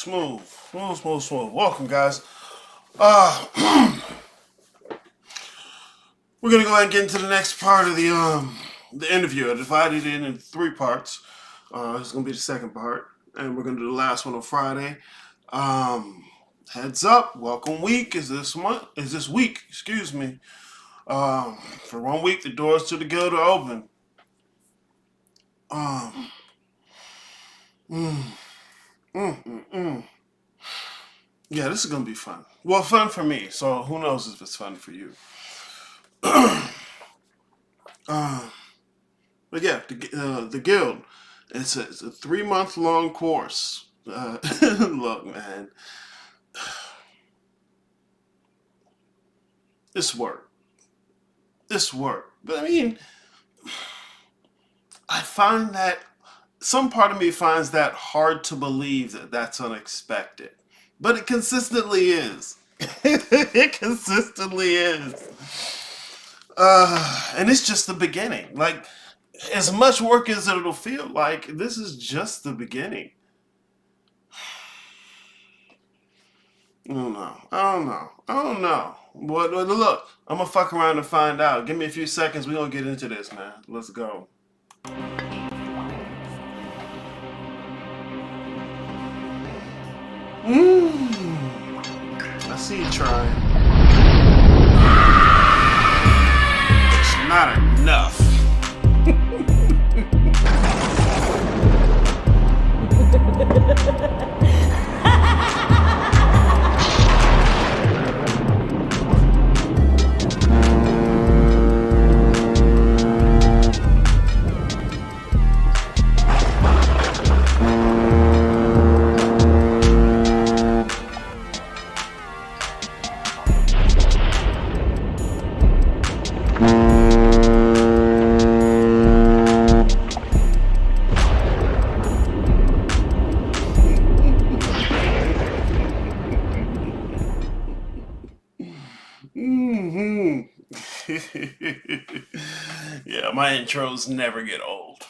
Smooth. Welcome, guys. We're gonna go ahead and get into the next part of the interview. I divided it in 3 parts. This is gonna be the second part, and we're gonna do the last one on Friday. Heads up, welcome week is this week, excuse me. For 1 week, the doors to the guild are open. Yeah, this is gonna be fun. Well, fun for me, so who knows if it's fun for you. But yeah, the guild, it's a 3-month-long course. Look, man, this work. But I mean, I find that some part of me finds that hard to believe that that's unexpected. But it consistently is. It consistently is. And it's just the beginning. Like, as much work as it'll feel like, this is just the beginning. I don't know. But look, I'm gonna fuck around and find out. Give me a few seconds. We're gonna get into this, man. Let's go. I see you trying. It's not enough. Yeah, my intros never get old.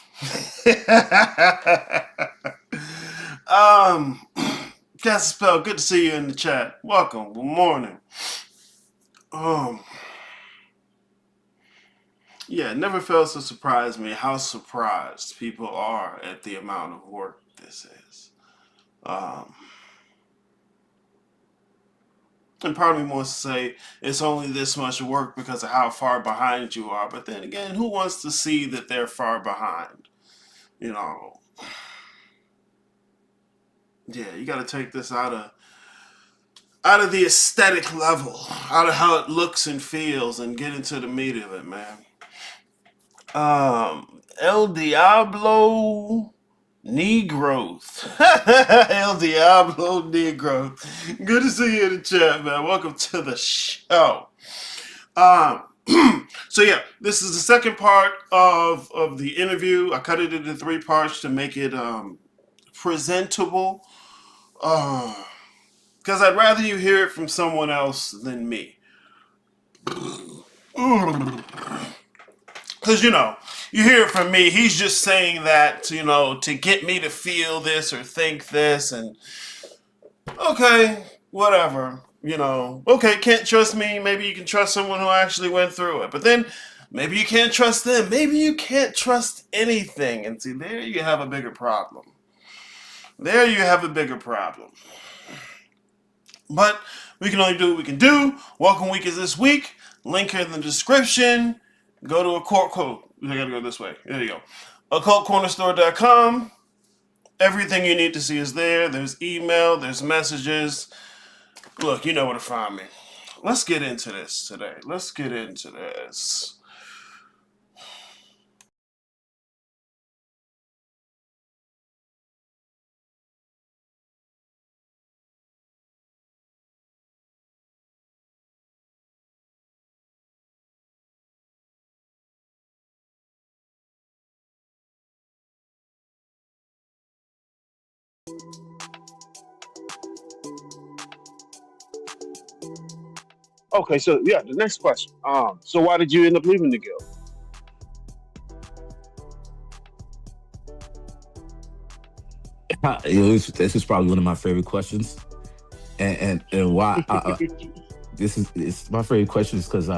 Spell, good to see you in the chat. Welcome. Good morning. Yeah, it never fails to surprise me how surprised people are at the amount of work this is. And part of me wants to say it's only this much work because of how far behind you are. But then again, who wants to see that they're far behind? You know, yeah, you got to take this out of the aesthetic level, out of how it looks and feels, and get into the meat of it, man. El Diablo knee growth. El Diablo knee growth. Good to see you in the chat, man. Welcome to the show. So yeah, this is the second part of the interview. I cut it into 3 parts to make it presentable. Because I'd rather you hear it from someone else than me. Because, you hear it from me. He's just saying that, to get me to feel this or think this. And, okay, whatever. Okay, can't trust me. Maybe you can trust someone who actually went through it. But then, maybe you can't trust them. Maybe you can't trust anything. And see, there you have a bigger problem. But we can only do what we can do. Welcome week is this week. Link in the description. Go to I gotta go this way. There you go. occultcornerstore.com. Everything you need to see is there. There's email. There's messages. Look, you know where to find me. Let's get into this today. Okay, so yeah, the next question. So why did you end up leaving the guild? This is probably one of my favorite questions, and why this is it's my favorite question is because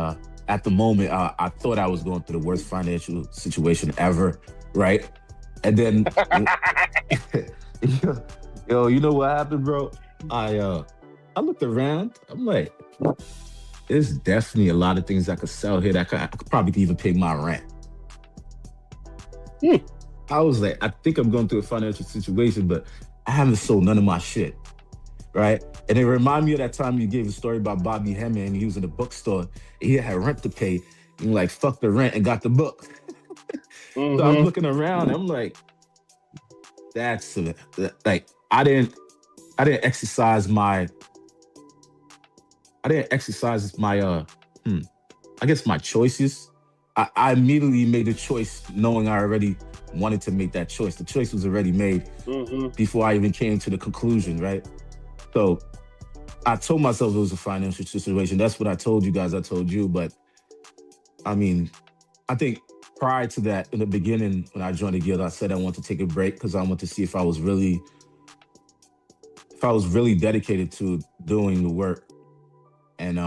at the moment I thought I was going through the worst financial situation ever, right? And then yo, you know what happened, bro? I looked around. I'm like, there's definitely a lot of things I could sell here that I could probably even pay my rent. Hmm. I was like, I think I'm going through a financial situation, but I haven't sold none of my shit, right? And it reminded me of that time you gave a story about Bobby Hemming and he was in the bookstore and he had rent to pay. And like, fuck the rent and got the book. So I'm Mm-hmm. looking around. I'm like, that's like I didn't exercise my I didn't exercise my hmm, I guess my choices. I immediately made a choice knowing I already wanted to make that choice. The choice was already made Mm-hmm. before I even came to the conclusion, right? So I told myself it was a financial situation. That's what I told you guys. I told you, but I mean, I think prior to that, in the beginning, when I joined the guild, I said I wanted to take a break because I wanted to see if I was really dedicated to doing the work. And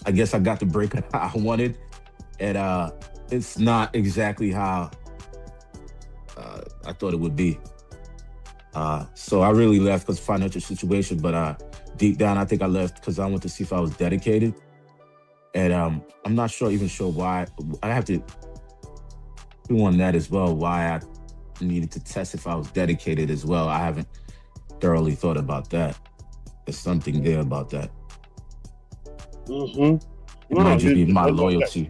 I guess I got the break I wanted, and it's not exactly how I thought it would be. So I really left because financial situation, but deep down, I think I left because I wanted to see if I was dedicated. And I'm not sure why. I have to do on that as well. Why I needed to test if I was dedicated as well. I haven't thoroughly thought about that. There's something there about that. Mm-hmm. It might No, just be my that, loyalty.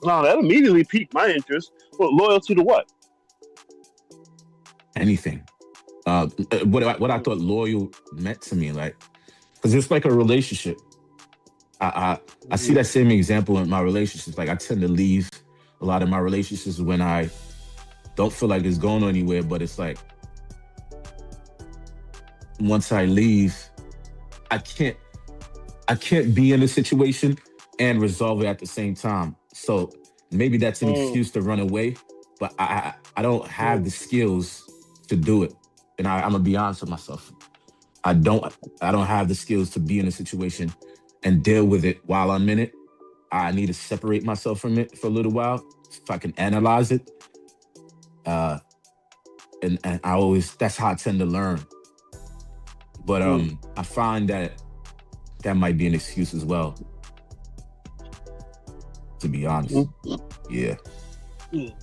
no, that immediately piqued my interest. Well, loyalty to what? Anything. What I thought loyal meant to me, like, because it's like a relationship. I, I I see Mm-hmm. that same example in my relationships. Like I tend to leave a lot of my relationships when I don't feel like it's going anywhere. But it's like once I leave, I can't I can't be in a situation and resolve it at the same time. So maybe that's an Mm-hmm. excuse to run away, but I don't have the skills to do it. And I'm gonna be honest with myself. I don't I don't have the skills to be in a situation and deal with it while I'm in it. I need to separate myself from it for a little while so I can analyze it. Uh, and I always that's how I tend to learn. But Mm-hmm. I find that that might be an excuse as well, to be honest. Yeah.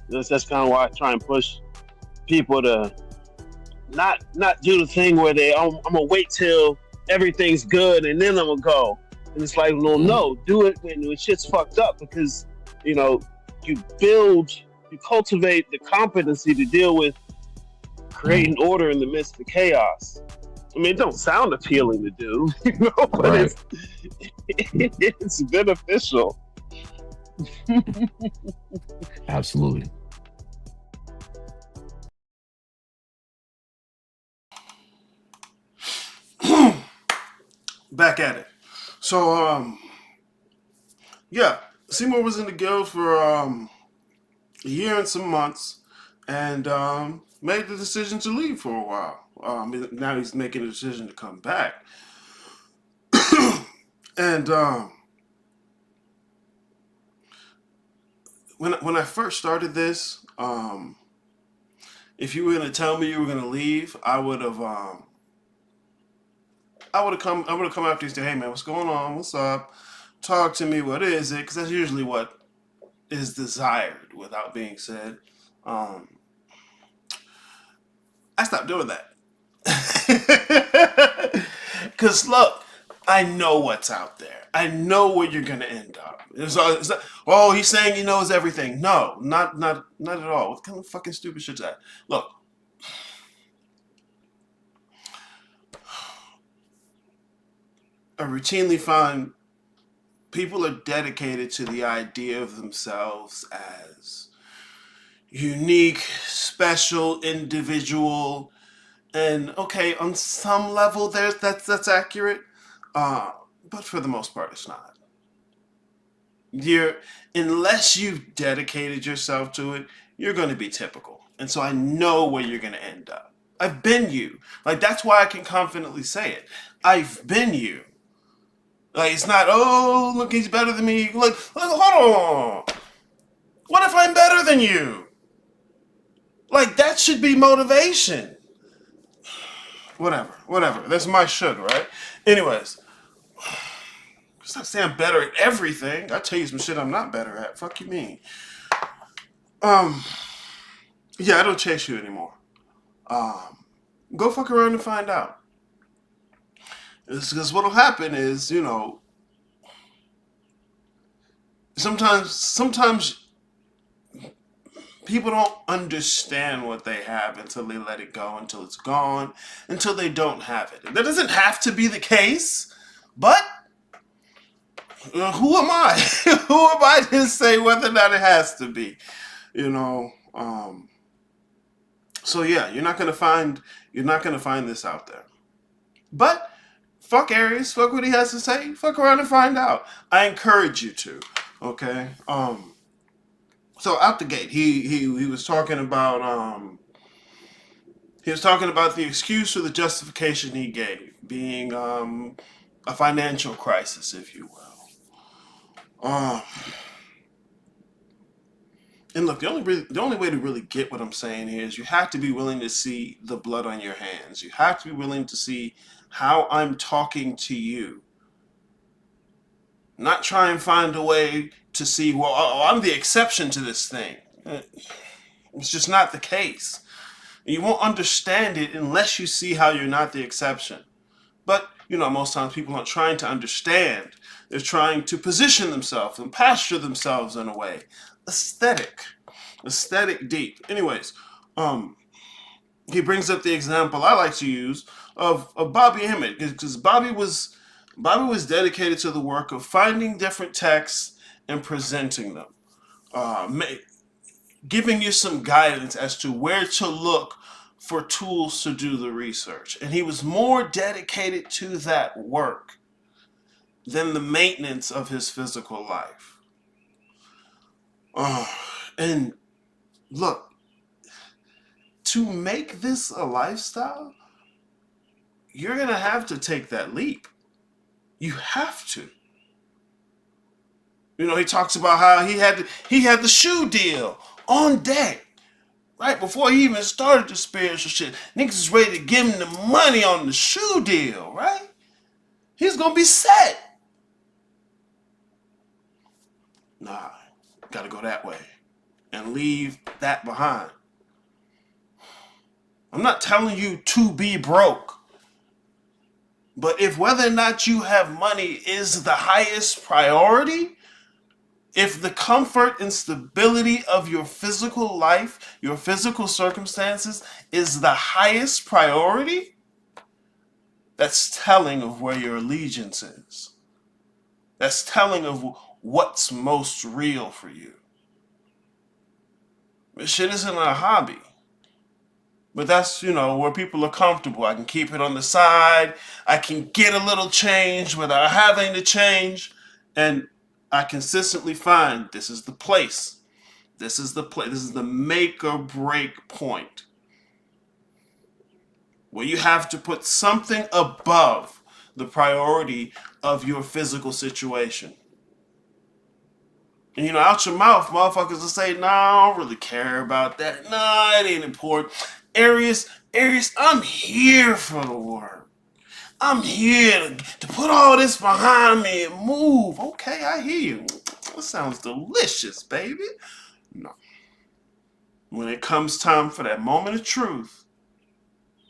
That's kind of why I try and push people to not do the thing where I'm gonna wait till everything's good and then I'm gonna go. And it's like, well, Mhm. no, do it when shit's fucked up because you know you build, you cultivate the competency to deal with Mhm. creating order in the midst of chaos. I mean, it don't sound appealing to do, but Right. it's beneficial. Absolutely. Back at it. So, yeah, Seymour was in the guild for a year and some months, and made the decision to leave for a while. Now he's making a decision to come back, and when I first started this, if you were gonna tell me you were gonna leave, I would have come after you and said, "Hey man, what's going on? What's up? Talk to me. What is it?" Because that's usually what is desired without being said. Um, I stopped doing that. Because look, I know what's out there. I know where you're gonna end up. It's not, oh, he's saying he knows everything. No, not at all. What kind of fucking stupid shit's that? Look, I routinely find people are dedicated to the idea of themselves as unique, special, individual, and okay, on some level, that's accurate. Uh, but for the most part, it's not. You're Unless you've dedicated yourself to it, you're going to be typical. And so I know where you're going to end up. I've been you. Like, that's why I can confidently say it. I've been you. Like, it's not, oh, look, he's better than me. Like, hold on. What if I'm better than you? Like, that should be motivation. Whatever. That's my should, right? Anyways, it's not saying I'm better at everything. I tell you some shit I'm not better at. Fuck you mean? Yeah, I don't chase you anymore. Go fuck around and find out. Because what'll happen is, sometimes people don't understand what they have until they let it go, until it's gone, until they don't have it. And that doesn't have to be the case, but who am I? Who am I to say whether or not it has to be? So yeah, you're not gonna find this out there. But fuck Aries, fuck what he has to say, fuck around and find out. I encourage you to. Okay. So out the gate, he was talking about the excuse or the justification he gave, being a financial crisis, if you will. And look, the only way to really get what I'm saying here is you have to be willing to see the blood on your hands. You have to be willing to see how I'm talking to you. Not try and find a way to see, well, I'm the exception to this thing. It's just not the case. You won't understand it unless you see how you're not the exception. But, most times people aren't trying to understand. They're trying to position themselves and posture themselves in a way. Aesthetic deep. Anyways, he brings up the example I like to use of Bobby Emmett, because Bobby was dedicated to the work of finding different texts and presenting them, giving you some guidance as to where to look for tools to do the research. And he was more dedicated to that work than the maintenance of his physical life. And look, to make this a lifestyle, you're going to have to take that leap. You have to. He talks about how he had the shoe deal on deck. Right before he even started the spiritual shit. Niggas was ready to give him the money on the shoe deal, right? He's going to be set. Nah, got to go that way and leave that behind. I'm not telling you to be broke. But if whether or not you have money is the highest priority, if the comfort and stability of your physical life, your physical circumstances is the highest priority, that's telling of where your allegiance is. That's telling of what's most real for you. This shit isn't a hobby. But that's, where people are comfortable. I can keep it on the side. I can get a little change without having to change. And I consistently find this is the place. This is the make or break point. Where you have to put something above the priority of your physical situation. And out your mouth, motherfuckers will say, "No, I don't really care about that. No, it ain't important." Aries, I'm here for the work. I'm here to put all this behind me and move. Okay, I hear you. That sounds delicious, baby. No. When it comes time for that moment of truth,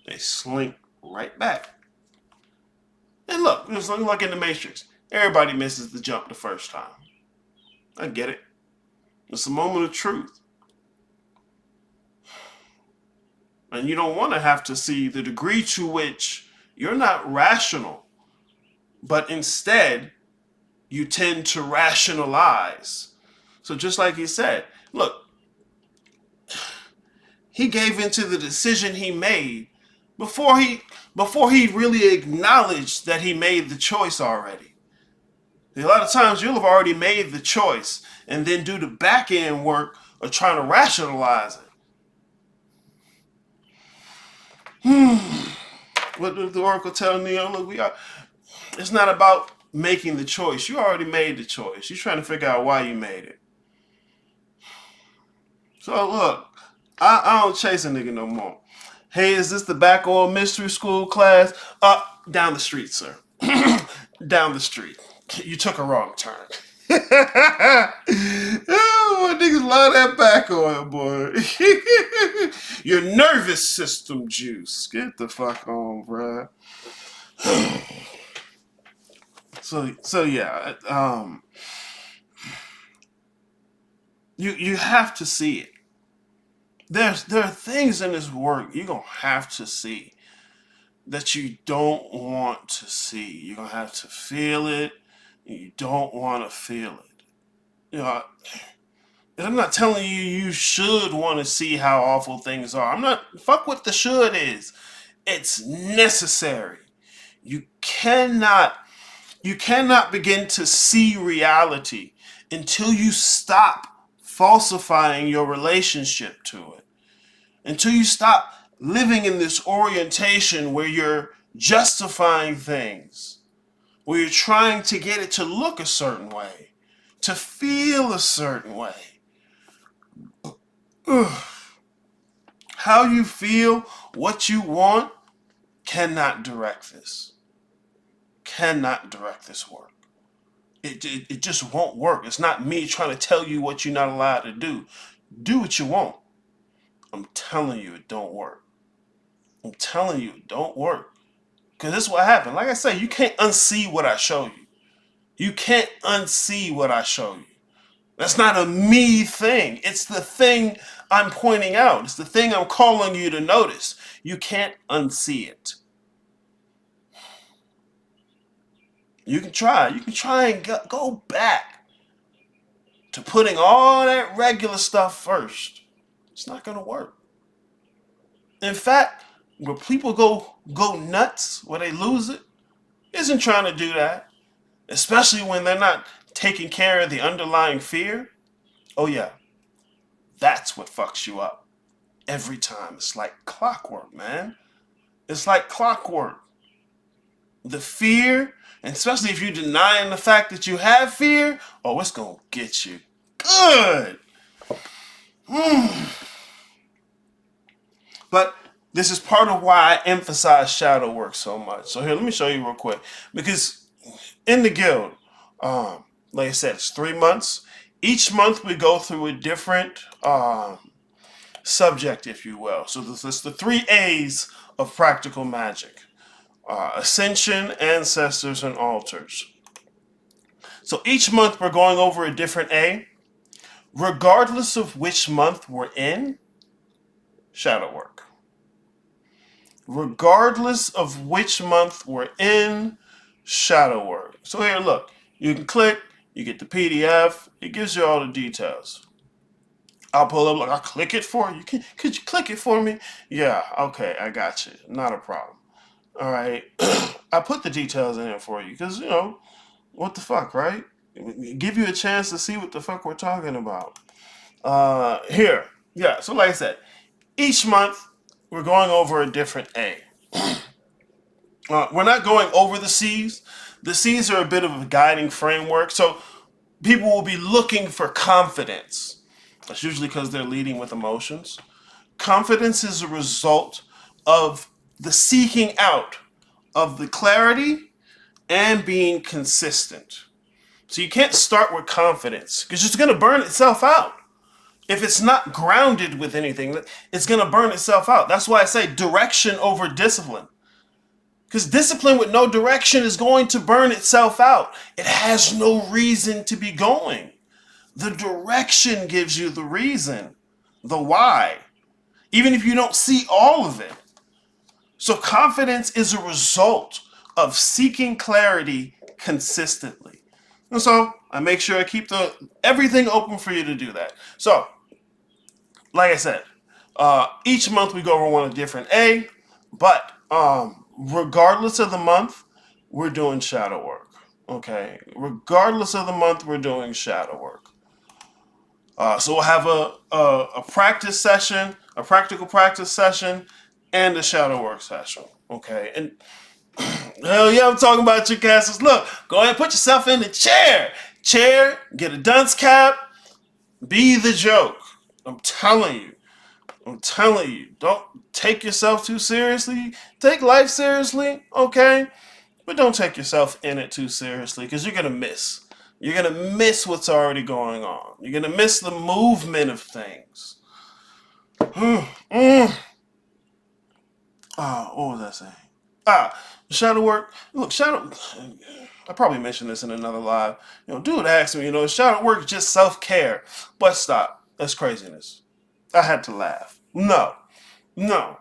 they slink right back. And look, it's like in the Matrix. Everybody misses the jump the first time. I get it. It's a moment of truth. And you don't want to have to see the degree to which you're not rational, but instead you tend to rationalize. So just like he said, look, he gave into the decision he made before he really acknowledged that he made the choice already. A lot of times you'll have already made the choice and then do the back end work of trying to rationalize it. What did the Oracle tell Neo? Look, it's not about making the choice. You already made the choice. You're trying to figure out why you made it. So look, I don't chase a nigga no more. Hey, is this the back on mystery school class? Down the street, sir. Down the street. You took a wrong turn. Oh, niggas love that back oil, boy. Your nervous system juice. Get the fuck on, bruh. So yeah, you have to see it. There are things in this work you're gonna have to see that you don't want to see. You're gonna have to feel it. You don't want to feel it. You know, I'm not telling you should want to see how awful things are. I'm not. Fuck what the should is. It's necessary. You cannot. You cannot begin to see reality until you stop falsifying your relationship to it. Until you stop living in this orientation where you're justifying things, where you're trying to get it to look a certain way, to feel a certain way. Ugh. How you feel, what you want, cannot direct this. Cannot direct this work. It just won't work. It's not me trying to tell you what you're not allowed to do. Do what you want. I'm telling you, it don't work. I'm telling you, it don't work. Because this is what happened. Like I say, you can't unsee what I show you. You can't unsee what I show you. That's not a me thing. It's the thing I'm pointing out. It's the thing I'm calling you to notice. You can't unsee it. You can try. You can try and go back to putting all that regular stuff first. It's not going to work. In fact, where people go nuts, where they lose it, isn't trying to do that. Especially when they're not taking care of the underlying fear. Oh yeah, that's what fucks you up. Every time. It's like clockwork, man. It's like clockwork. The fear, and especially if you're denying the fact that you have fear, oh, it's going to get you good. But this is part of why I emphasize shadow work so much. So here, let me show you real quick. Because in the guild, like I said, it's 3 months. Each month we go through a different subject, if you will. So this is the 3 A's of Practical Magick. Ascension, Ancestors, and Altars. So each month we're going over a different A. Regardless of which month we're in, shadow work. Regardless of which month we're in, shadow work. So here, look. You can click, you get the PDF. It gives you all the details. I'll pull up, look, I'll click it for you. Could you click it for me? Yeah, okay, I got you. Not a problem. All right. I put the details in there for you because, what the fuck, right? Give you a chance to see what the fuck we're talking about. Here. Yeah, so like I said, each month we're going over a different A. We're not going over the C's. The C's are a bit of a guiding framework. So people will be looking for confidence. That's usually because they're leading with emotions. Confidence is a result of the seeking out of the clarity and being consistent. So you can't start with confidence because it's going to burn itself out. If it's not grounded with anything, it's going to burn itself out. That's why I say direction over discipline. Because discipline with no direction is going to burn itself out. It has no reason to be going. The direction gives you the reason, the why, even if you don't see all of it. So confidence is a result of seeking clarity consistently. And so I make sure I keep everything open for you to do that. So, like I said, each month we go over one a different A, but regardless of the month, we're doing shadow work. Okay, regardless of the month, we're doing shadow work. So we'll have a practice session, a practical practice session and the shadow work session. Okay, and hell yeah, I'm talking about you, casters. Look, go ahead and put yourself in the chair. Chair, get a dunce cap, be the joke. I'm telling you. I'm telling you. Don't take yourself too seriously. Take life seriously, okay? But don't take yourself in it too seriously because you're going to miss. You're going to miss what's already going on. You're going to miss the movement of things. What was I saying? Shadow work. Look, shadow. I probably mentioned this in another live. Dude asked me, shadow work is just self-care. But stop. That's craziness. I had to laugh. No. No.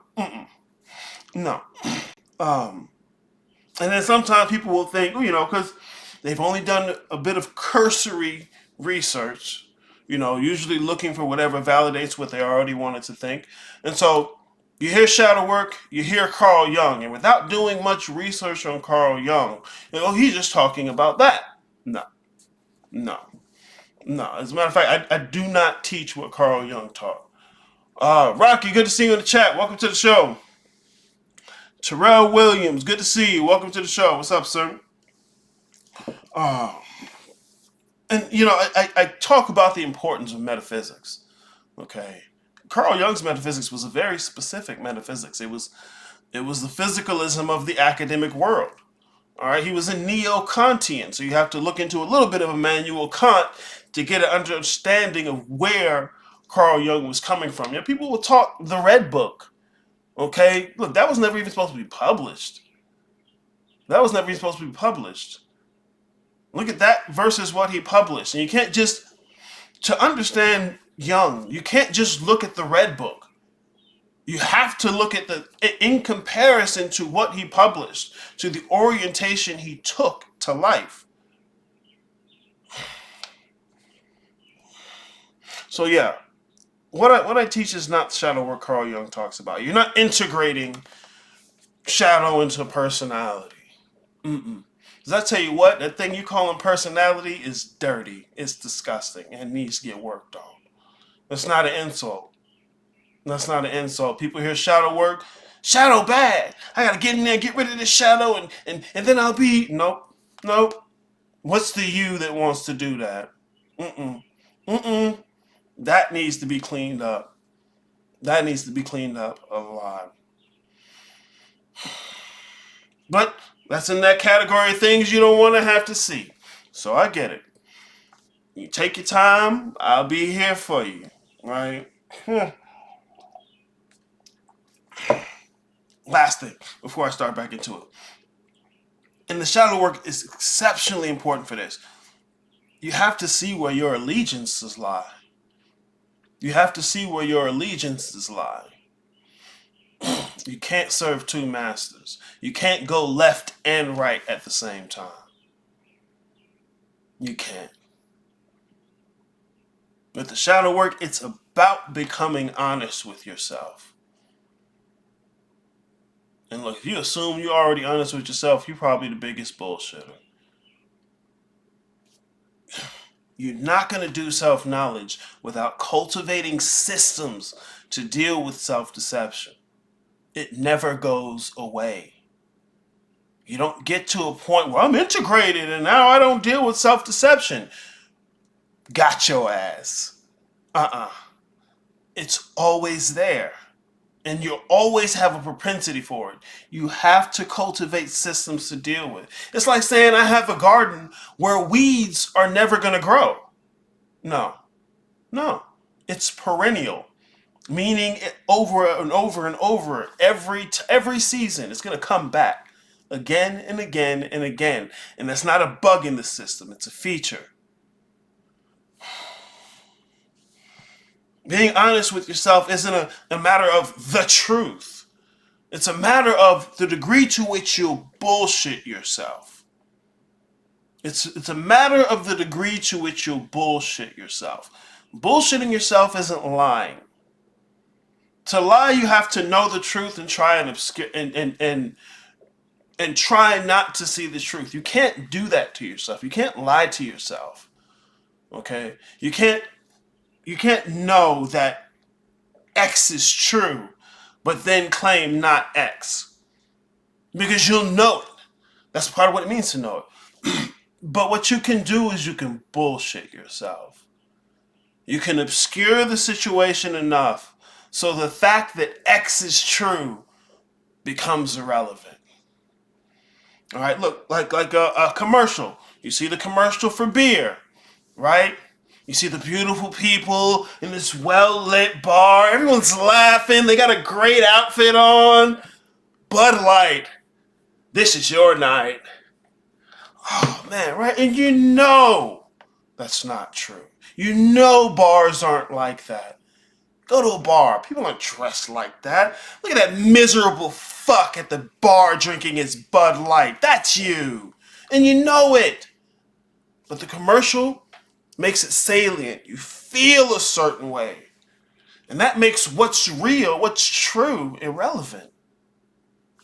No. And then sometimes people will think, because they've only done a bit of cursory research, usually looking for whatever validates what they already wanted to think. And so you hear shadow work, you hear Carl Jung, and without doing much research on Carl Jung, he's just talking about that. No, no, no. As a matter of fact, I do not teach what Carl Jung taught. Rocky, good to see you in the chat. Welcome to the show. Terrell Williams, good to see you. Welcome to the show. What's up, sir? And I talk about the importance of metaphysics. Okay, Carl Jung's metaphysics was a very specific metaphysics. It was the physicalism of the academic world. All right, he was a neo-Kantian, so you have to look into a little bit of Immanuel Kant to get an understanding of where Carl Jung was coming from. People will talk the Red Book. Okay, look, that was never even supposed to be published. Look at that versus what he published. And you can't just, to understand Jung, you can't just look at the Red Book. You have to look at in comparison to what he published, to the orientation he took to life. So yeah, what I teach is not shadow work Carl Jung talks about. You're not integrating shadow into personality. Because I tell you what, that thing you call personality is dirty. It's disgusting and needs to get worked on. That's not an insult. People hear shadow work. Shadow bad. I gotta get in there, get rid of this shadow, and then I'll be... Nope. What's the you that wants to do that? That needs to be cleaned up. That needs to be cleaned up a lot. But that's in that category of things you don't want to have to see. So I get it. You take your time. I'll be here for you. Right? Last thing before I start back into it. And the shadow work is exceptionally important for this. You have to see where your allegiances lie. You can't serve two masters. You can't go left and right at the same time. You can't. With the shadow work, it's about becoming honest with yourself. And look, if you assume you're already honest with yourself, you're probably the biggest bullshitter. You're not going to do self-knowledge without cultivating systems to deal with self-deception. It never goes away. You don't get to a point where I'm integrated and now I don't deal with self-deception. Got your ass. It's always there. And you'll always have a propensity for it. You have to cultivate systems to deal with. It's like saying I have a garden where weeds are never going to grow. No. It's perennial. Meaning over and over and over, every season, it's going to come back again and again and again. And that's not a bug in the system. It's a feature. Being honest with yourself isn't a matter of the truth. It's a matter of the degree to which you'll bullshit yourself. It's a matter of the degree to which you'll bullshit yourself. Bullshitting yourself isn't lying. To lie, you have to know the truth and try and obscure and try not to see the truth. You can't do that to yourself. You can't lie to yourself. Okay? You can't know that X is true, but then claim not X. Because you'll know it. That's part of what it means to know it. But what you can do is you can bullshit yourself. You can obscure the situation enough so the fact that X is true becomes irrelevant. All right, look, like a commercial. You see the commercial for beer, right? You see the beautiful people in this well-lit bar. Everyone's laughing. They got a great outfit on. Bud Light. This is your night. Oh, man, right? And you know that's not true. You know bars aren't like that. Go to a bar. People aren't dressed like that. Look at that miserable fuck at the bar drinking his Bud Light. That's you. And you know it. But the commercial makes it salient. You feel a certain way. And that makes what's real, what's true, irrelevant.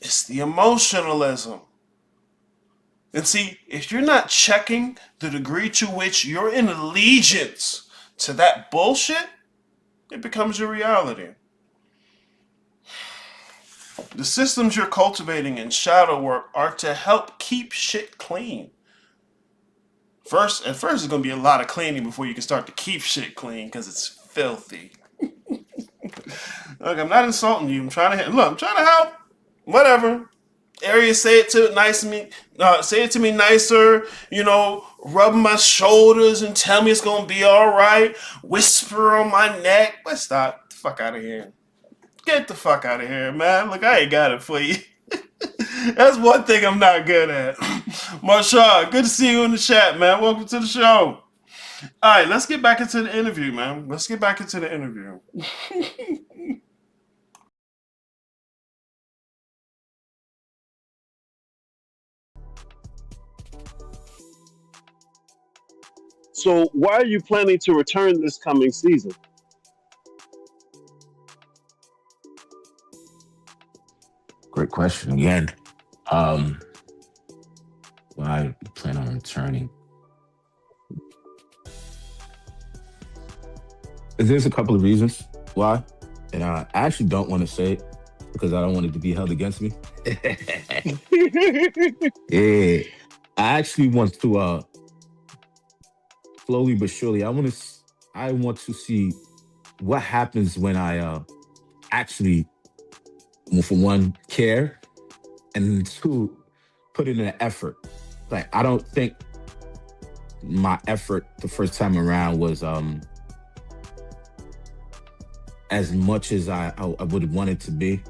It's the emotionalism. And see, if you're not checking the degree to which you're in allegiance to that bullshit, it becomes your reality. The systems you're cultivating in shadow work are to help keep shit clean. At first, it's going to be a lot of cleaning before you can start to keep shit clean because it's filthy. Look, I'm not insulting you. I'm trying to help. Whatever. Aries, say it to me nicer. Rub my shoulders and tell me it's gonna be all right. Whisper on my neck. Let's stop. Get the fuck out of here. Get the fuck out of here, man. Look, I ain't got it for you. That's one thing I'm not good at. Marshall, good to see you in the chat, man. Welcome to the show. All right, let's get back into the interview, man. So, why are you planning to return this coming season? Great question again. Why I plan on returning? There's a couple of reasons why, and I actually don't want to say it because I don't want it to be held against me. Yeah, I actually want to slowly but surely. I want to see what happens when I actually, well, for one, care, and two, put in an effort. Like, I don't think my effort the first time around was as much as I would want it to be.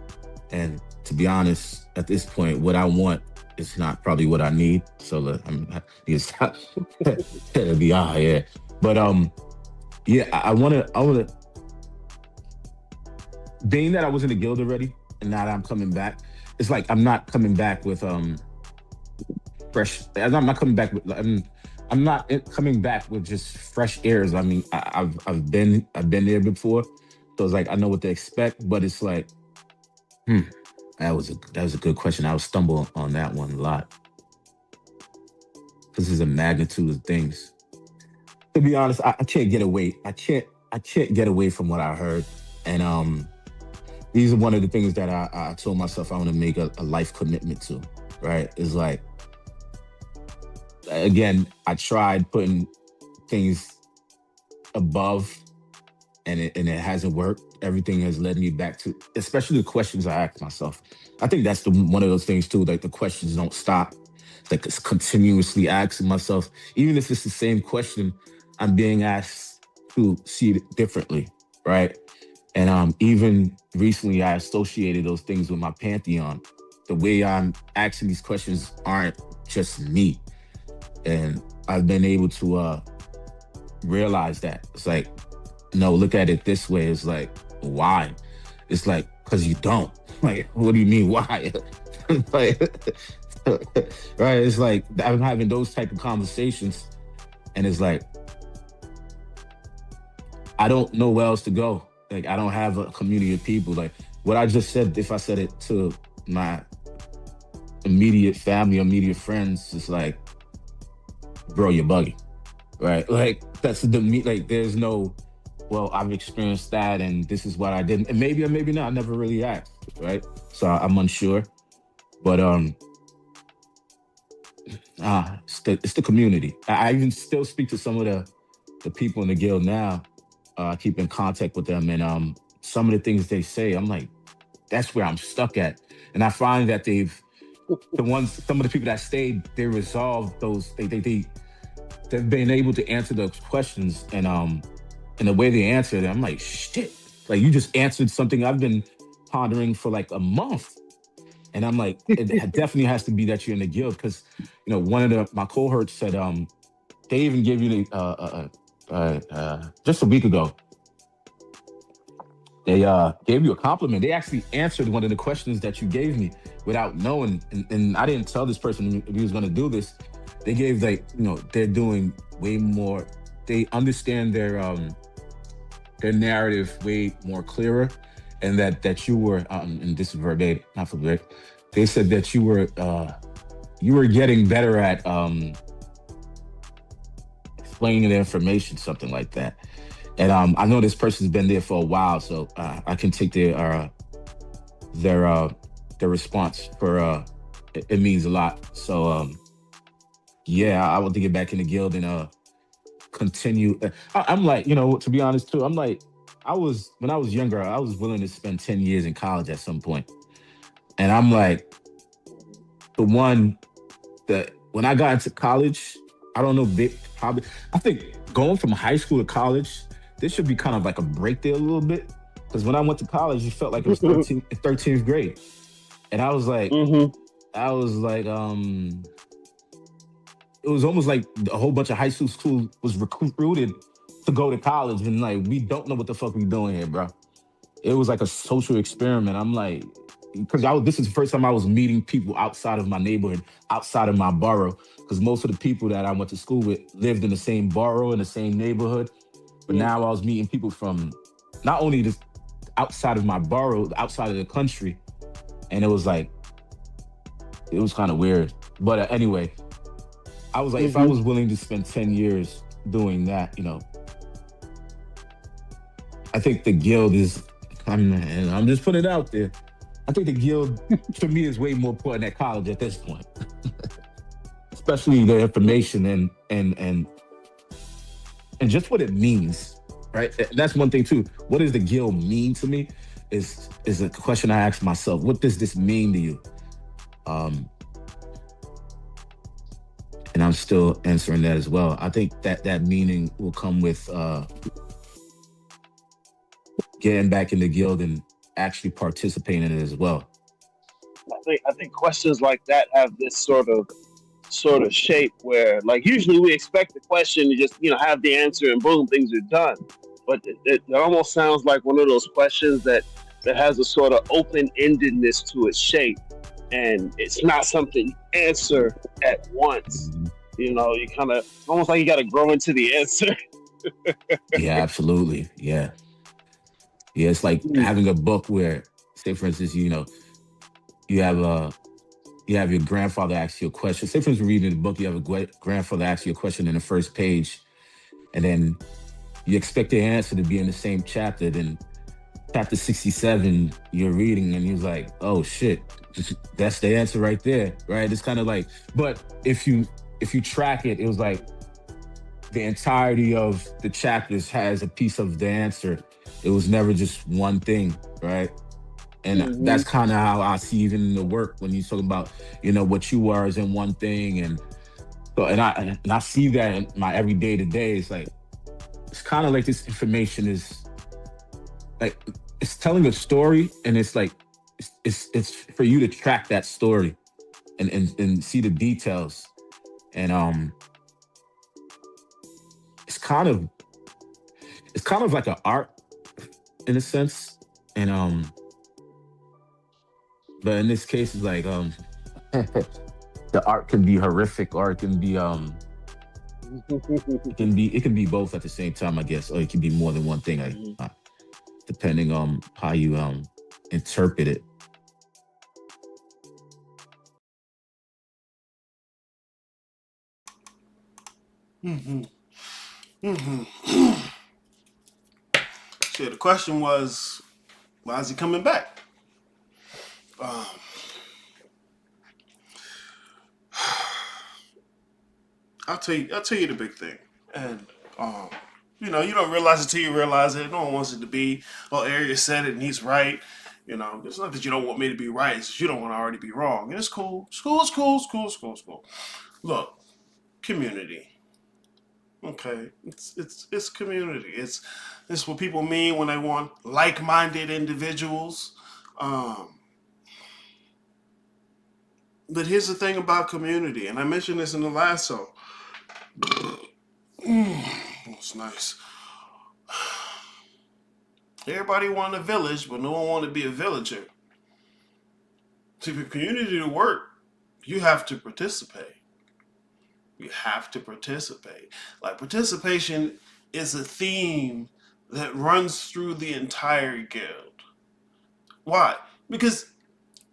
And to be honest, at this point, what I want is not probably what I need. So I need to stop. It'll be yeah. But yeah, I wanna being that I was in the guild already and now that I'm coming back, it's like I'm not coming back with fresh. I'm not coming back with. I'm not coming back with just fresh airs. I mean, I've been there before, so it's like I know what to expect. But it's like, that was a good question. I would stumble on that one a lot because there's a magnitude of things. To be honest, I can't get away. I can't get away from what I heard, and these are one of the things that I told myself I want to make a life commitment to. Right? It's like, again, I tried putting things above, and it hasn't worked. Everything has led me back to, especially the questions I ask myself. I think that's one of those things too. Like, the questions don't stop. Like, it's continuously asking myself, even if it's the same question, I'm being asked to see it differently, right? And even recently, I associated those things with my pantheon. The way I'm asking these questions aren't just me. And I've been able to realize that. It's like, no, look at it this way. It's like, why? It's like, because you don't. Like, what do you mean, why? Like, right? It's like, I'm having those type of conversations, and it's like, I don't know where else to go. Like, I don't have a community of people. Like, what I just said, if I said it to my immediate family, immediate friends, it's like, bro, you're bugging, right? Like, that's like, there's no, well, I've experienced that and this is what I did. And maybe or maybe not, I never really asked. right? So I'm unsure, but it's the community. I even still speak to some of the people in the guild now. I keep in contact with them, and some of the things they say, I'm like, that's where I'm stuck at. And I find that some of the people that stayed, they resolved those. They've been able to answer those questions, and in the way they answered it, I'm like, shit. Like you just answered something I've been pondering for like a month. And I'm like, it definitely has to be that you're in the guild because, one of my cohorts said, they even gave you the just a week ago. They gave you a compliment. They actually answered one of the questions that you gave me without knowing, and I didn't tell this person if he was going to do this. They gave they're doing way more. They understand their narrative way more clearer, and that you were and this is verbatim, not verbatim. They said that you were getting better at explaining the information, something like that. And I know this person's been there for a while, so I can take their response for it means a lot. So yeah, I want to get back in the guild and continue. I'm like, to be honest too, I'm like, when I was younger, I was willing to spend 10 years in college at some point. And I'm like, the one that when I got into college, I don't know, probably, I think going from high school to college, this should be kind of like a break there a little bit. Because when I went to college, it felt like it was 13th grade. And I was like, it was almost like a whole bunch of high school was recruited to go to college. And like, we don't know what the fuck we doing here, bro. It was like a social experiment. I'm like, because this is the first time I was meeting people outside of my neighborhood, outside of my borough. Because most of the people that I went to school with lived in the same borough, in the same neighborhood. But now I was meeting people from not only just outside of my borough, outside of the country. And it was kind of weird. But anyway, I was like, if I was willing to spend 10 years doing that, I think the guild is, I'm just putting it out there. I think the guild, to me, is way more important at college at this point. Especially the information and just what it means, right? That's one thing too. What does the guild mean to me is a question I ask myself. What does this mean to you? And I'm still answering that as well. I think that meaning will come with getting back in the guild and actually participating in it as well. I think questions like that have this sort of shape where, like, usually we expect the question to just have the answer and boom, things are done. But it almost sounds like one of those questions that has a sort of open-endedness to its shape, and it's not something you answer at once. You kind of almost like you got to grow into the answer. Yeah, absolutely. Yeah. It's like having a book where, say, for instance, you have your grandfather ask you a question. Say, for instance, reading the book, you have a grandfather ask you a question in the first page, and then you expect the answer to be in the same chapter. Then chapter 67, you're reading, and he's like, "Oh shit, that's the answer right there." Right? It's kind of like, but if you track it, it was like the entirety of the chapters has a piece of the answer. It was never just one thing, right? And that's kind of how I see even in the work when you talk about, what you are is in one thing. And so, and I see that in my everyday to day. It's like, it's kind of like this information is like, it's telling a story, and it's like, it's for you to track that story and see the details. And it's kind of like an art in a sense. And but in this case, it's like the art can be horrific, or it can be it can be both at the same time, I guess, or it can be more than one thing, depending on how you interpret it. So the question was, why is he coming back? Um, I'll tell you the big thing, and um, you know, you don't realize it till you realize it. No one wants it to be. Oh, Arius said it, and he's right. You know, it's not that you don't want me to be right; it's that you don't want to already be wrong. And it's cool. School is cool. School. Look, community. Okay, it's community. It's what people mean when they want like-minded individuals. Um, but here's the thing about community, and I mentioned this in the last show. It's nice. Everybody want a village, but no one want to be a villager. To the community to work, you have to participate. You have to participate. Like participation is a theme that runs through the entire guild. Why? Because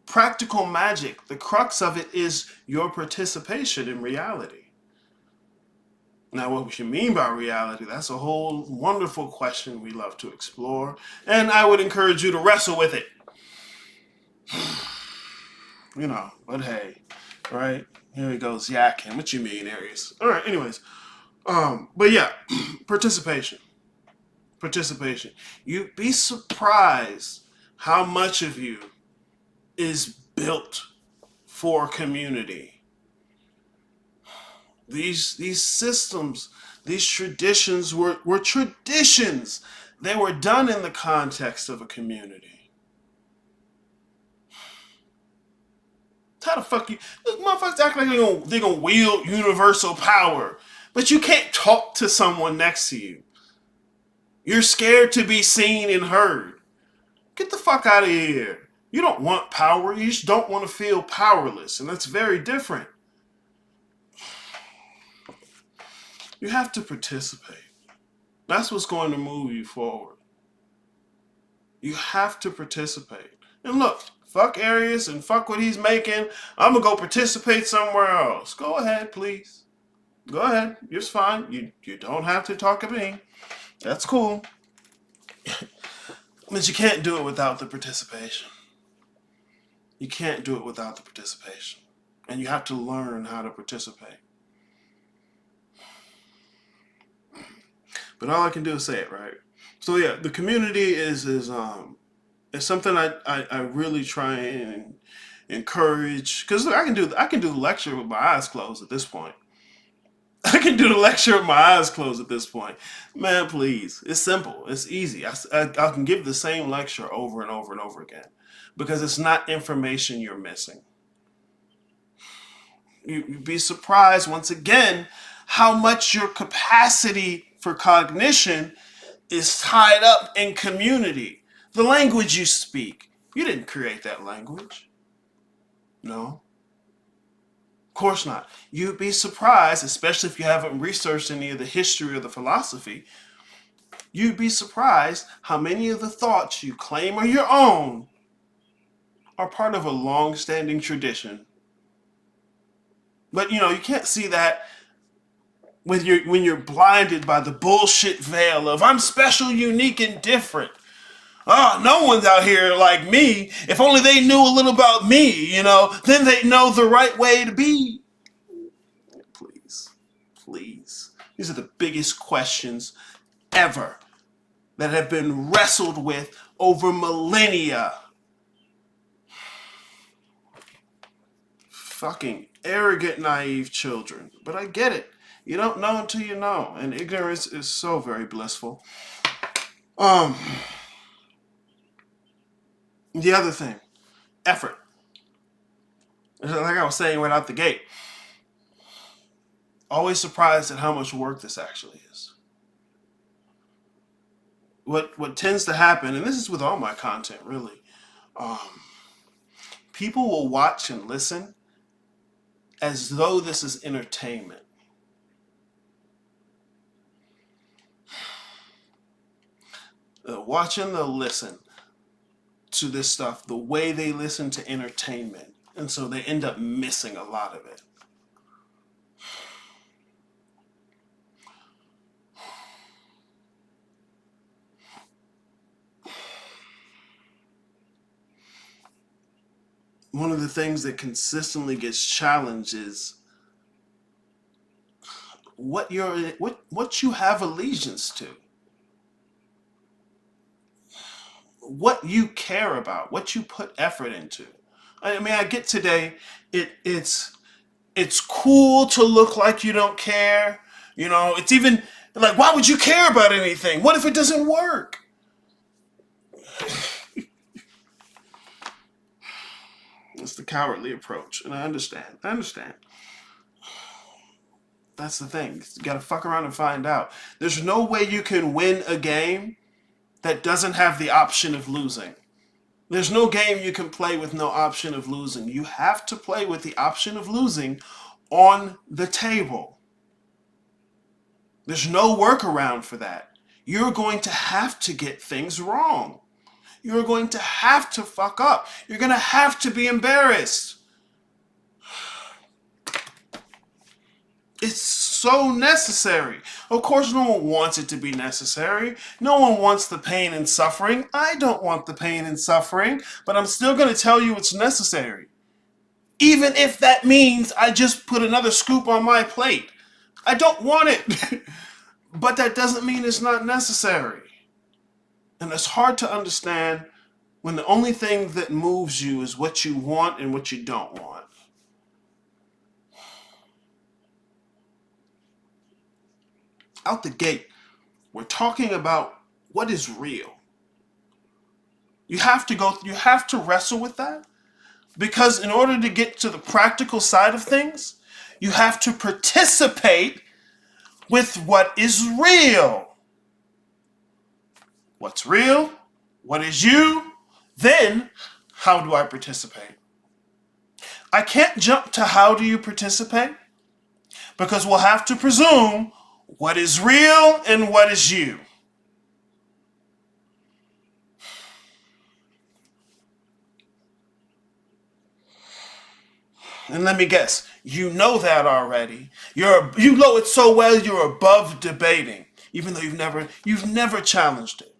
practical magic, the crux of it is your participation in reality. Now, what we should mean by reality, that's a whole wonderful question we love to explore. And I would encourage you to wrestle with it. You know, but hey, right? Here he goes yakking. What you mean, Aries? All right, anyways. But yeah, participation. Participation. You'd be surprised how much of you is built for community. These systems, these traditions were traditions. They were done in the context of a community. How the fuck you look, motherfuckers act like they gonna wield universal power, but you can't talk to someone next to you. You're scared to be seen and heard. Get the fuck out of here. You don't want power. You just don't want to feel powerless, and that's very different. You have to participate. That's what's going to move you forward. You have to participate. And look, fuck Arius and fuck what he's making. I'm gonna go participate somewhere else. Go ahead, please. Go ahead. It's fine. You don't have to talk to me. That's cool. But you can't do it without the participation. You can't do it without the participation. And you have to learn how to participate. But all I can do is say it, right? So yeah, the community is something I really try and encourage, because I can do the lecture with my eyes closed at this point. I can do the lecture with my eyes closed at this point. Man, please. It's simple. It's easy. I can give the same lecture over and over and over again because it's not information you're missing. You'd be surprised once again how much your capacity for cognition is tied up in community. The language you speak. You didn't create that language. No. Of course not. You'd be surprised, especially if you haven't researched any of the history or the philosophy, you'd be surprised how many of the thoughts you claim are your own are part of a long-standing tradition. But you know, you can't see that when you're blinded by the bullshit veil of I'm special, unique, and different. Oh, no one's out here like me. If only they knew a little about me, you know, then they'd know the right way to be. Please. Please. These are the biggest questions ever that have been wrestled with over millennia. Fucking arrogant, naive children. But I get it. You don't know until you know. And ignorance is so very blissful. The other thing, effort. Like I was saying right out the gate, always surprised at how much work this actually is. What tends to happen, and this is with all my content really, um, people will watch and listen as though this is entertainment. They'll watch and they'll listen to this stuff the way they listen to entertainment. And so they end up missing a lot of it. one of the things that consistently gets challenged is what you have allegiance to, what you care about, what you put effort into. I mean, I get today, it's cool to look like you don't care. You know, it's even like, why would you care about anything? What if it doesn't work? It's the cowardly approach, and I understand. That's the thing. You gotta fuck around and find out. There's no way you can win a game that doesn't have the option of losing. There's no game you can play with no option of losing. You have to play with the option of losing on the table. There's no workaround for that. You're going to have to get things wrong. You're going to have to fuck up. You're going to have to be embarrassed. It's so necessary. Of course, no one wants it to be necessary. No one wants the pain and suffering. I don't want the pain and suffering, but I'm still going to tell you it's necessary. Even if that means I just put another scoop on my plate. I don't want it, but that doesn't mean it's not necessary. And it's hard to understand when the only thing that moves you is what you want and what you don't want. Out the gate, we're talking about what is real. You have to wrestle with that, because in order to get to the practical side of things, you have to participate with what is real. What's real? What is you? Then, how do I participate? I can't jump to how do you participate, because we'll have to presume what is real and what is you. And let me guess, you know that already. You know it so well you're above debating, even though you've never challenged it.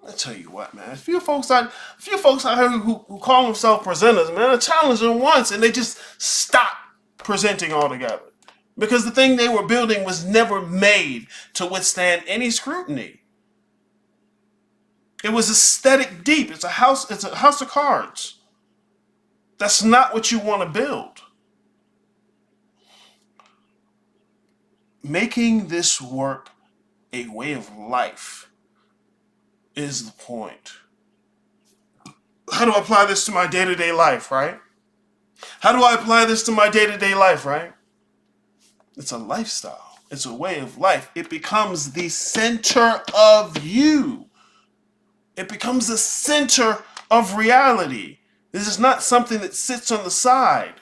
I tell you what, man. A few folks out here who call themselves presenters, man, I challenged them once and they just stopped presenting altogether, because the thing they were building was never made to withstand any scrutiny. It was aesthetic deep. It's a house of cards. That's not what you want to build. Making this work a way of life is the point. How do I apply this to my day-to-day life, right? How do I apply this to my day-to-day life, right? It's a lifestyle. It's a way of life. It becomes the center of you. It becomes the center of reality. This is not something that sits on the side.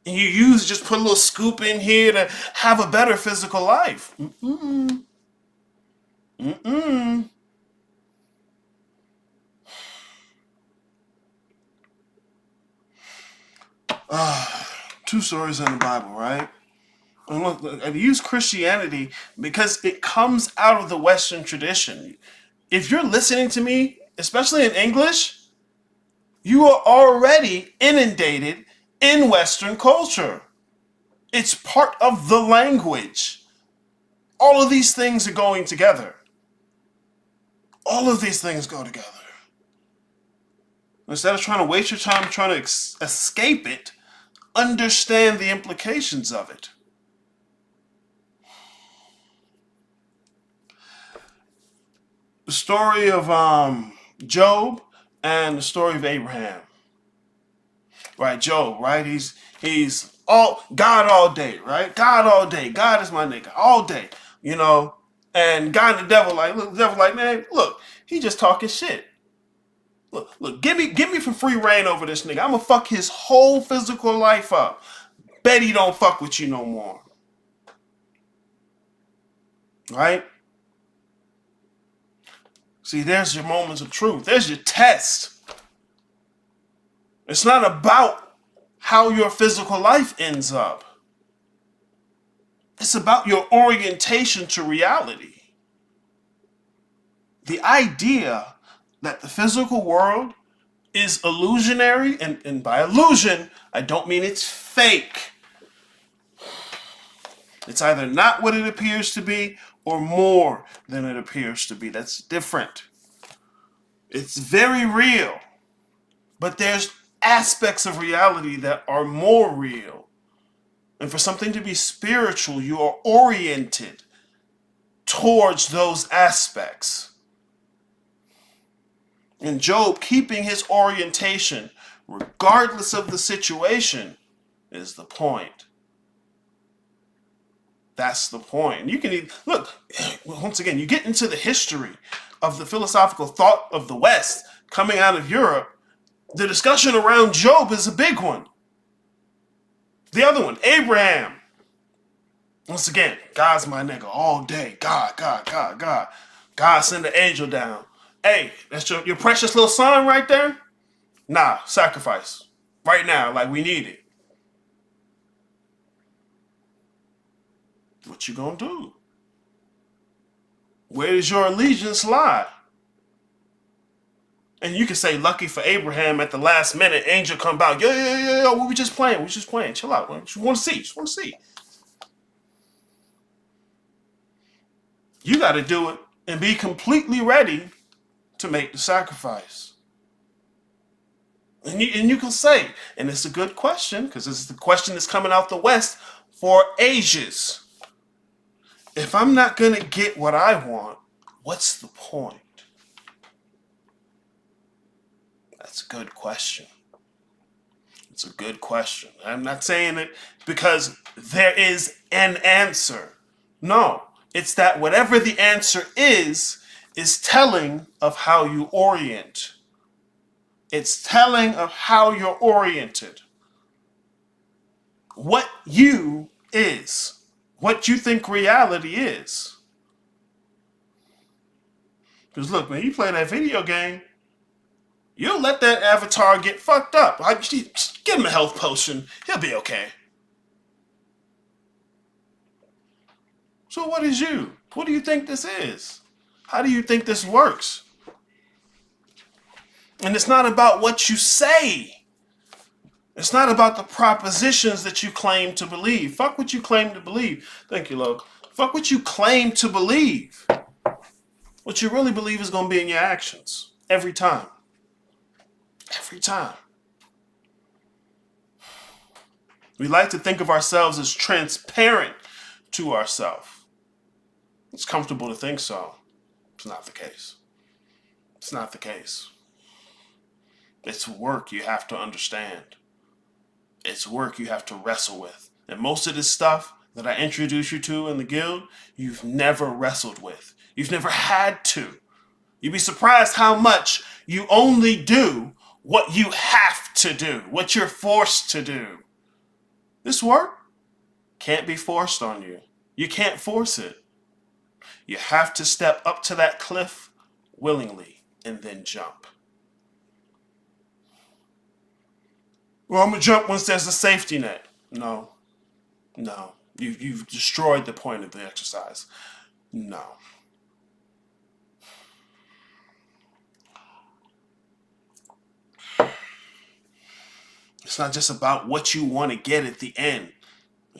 And you just put a little scoop in here to have a better physical life. Two stories in the Bible, right? And look, I use Christianity because it comes out of the Western tradition. If you're listening to me, especially in English, you are already inundated in Western culture. It's part of the language. All of these things are going together. All of these things go together. Instead of trying to waste your time trying to escape it, understand the implications of it. The story of Job and the story of Abraham. Right, Job, right? He's all God all day, right? God all day. God is my nigga all day, you know. And God and the devil like, man, look, he just talking shit. Look, give me some free reign over this nigga. I'ma fuck his whole physical life up. Bet he don't fuck with you no more. Right? See, there's your moments of truth. There's your test. It's not about how your physical life ends up. It's about your orientation to reality. The idea that the physical world is illusionary, and by illusion, I don't mean it's fake. It's either not what it appears to be or more than it appears to be. That's different. It's very real, but there's aspects of reality that are more real. And for something to be spiritual, you are oriented towards those aspects. And Job, keeping his orientation, regardless of the situation, is the point. That's the point. And you can even, look, once again, you get into the history of the philosophical thought of the West coming out of Europe. The discussion around Job is a big one. The other one, Abraham. Once again, God's my nigga all day. God, God, God, God. God send an angel down. Hey, that's your precious little son right there? Nah, sacrifice. Right now, like we need it. What you gonna do? Where does your allegiance lie? And you can say, lucky for Abraham, at the last minute, angel come out. Yo, we were just playing. Chill out. What you want to see? You got to do it and be completely ready to make the sacrifice. And you can say, and it's a good question, because it's the question that's coming out the West for ages. If I'm not going to get what I want, what's the point? That's a good question. It's a good question. I'm not saying it because there is an answer. No, it's that whatever the answer is telling of how you orient. It's telling of how you're oriented. What you is. What you think reality is. Because look, man, you play that video game, you'll let that avatar get fucked up. Give him a health potion. He'll be okay. So what is you? What do you think this is? How do you think this works? And it's not about what you say. It's not about the propositions that you claim to believe. Fuck what you claim to believe. Thank you, Lo. Fuck what you claim to believe. What you really believe is going to be in your actions. Every time. Every time. We like to think of ourselves as transparent to ourselves. It's comfortable to think so. It's not the case. It's not the case. It's work you have to understand. It's work you have to wrestle with. And most of this stuff that I introduce you to in the guild, you've never wrestled with. You've never had to. You'd be surprised how much you only do what you have to do, what you're forced to do. This work can't be forced on you. You can't force it. You have to step up to that cliff willingly and then jump. Well, I'm going to jump once there's a safety net. No. You've destroyed the point of the exercise. No. It's not just about what you want to get at the end.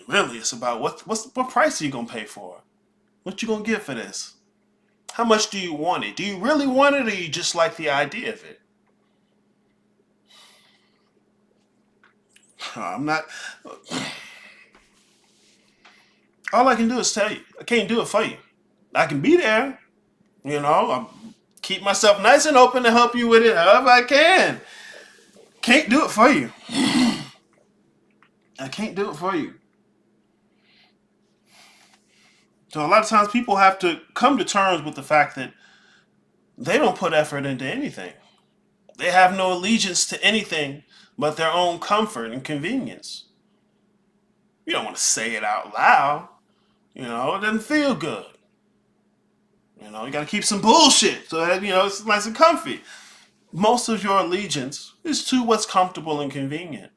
Really, it's about what price are you going to pay for it? What you going to get for this? How much do you want it? Do you really want it, or you just like the idea of it? I'm not... All I can do is tell you. I can't do it for you. I can be there. I keep myself nice and open to help you with it however I can. Can't do it for you. I can't do it for you. So a lot of times people have to come to terms with the fact that they don't put effort into anything. They have no allegiance to anything but their own comfort and convenience. You don't want to say it out loud. It doesn't feel good. You got to keep some bullshit so that, it's nice and comfy. Most of your allegiance is to what's comfortable and convenient.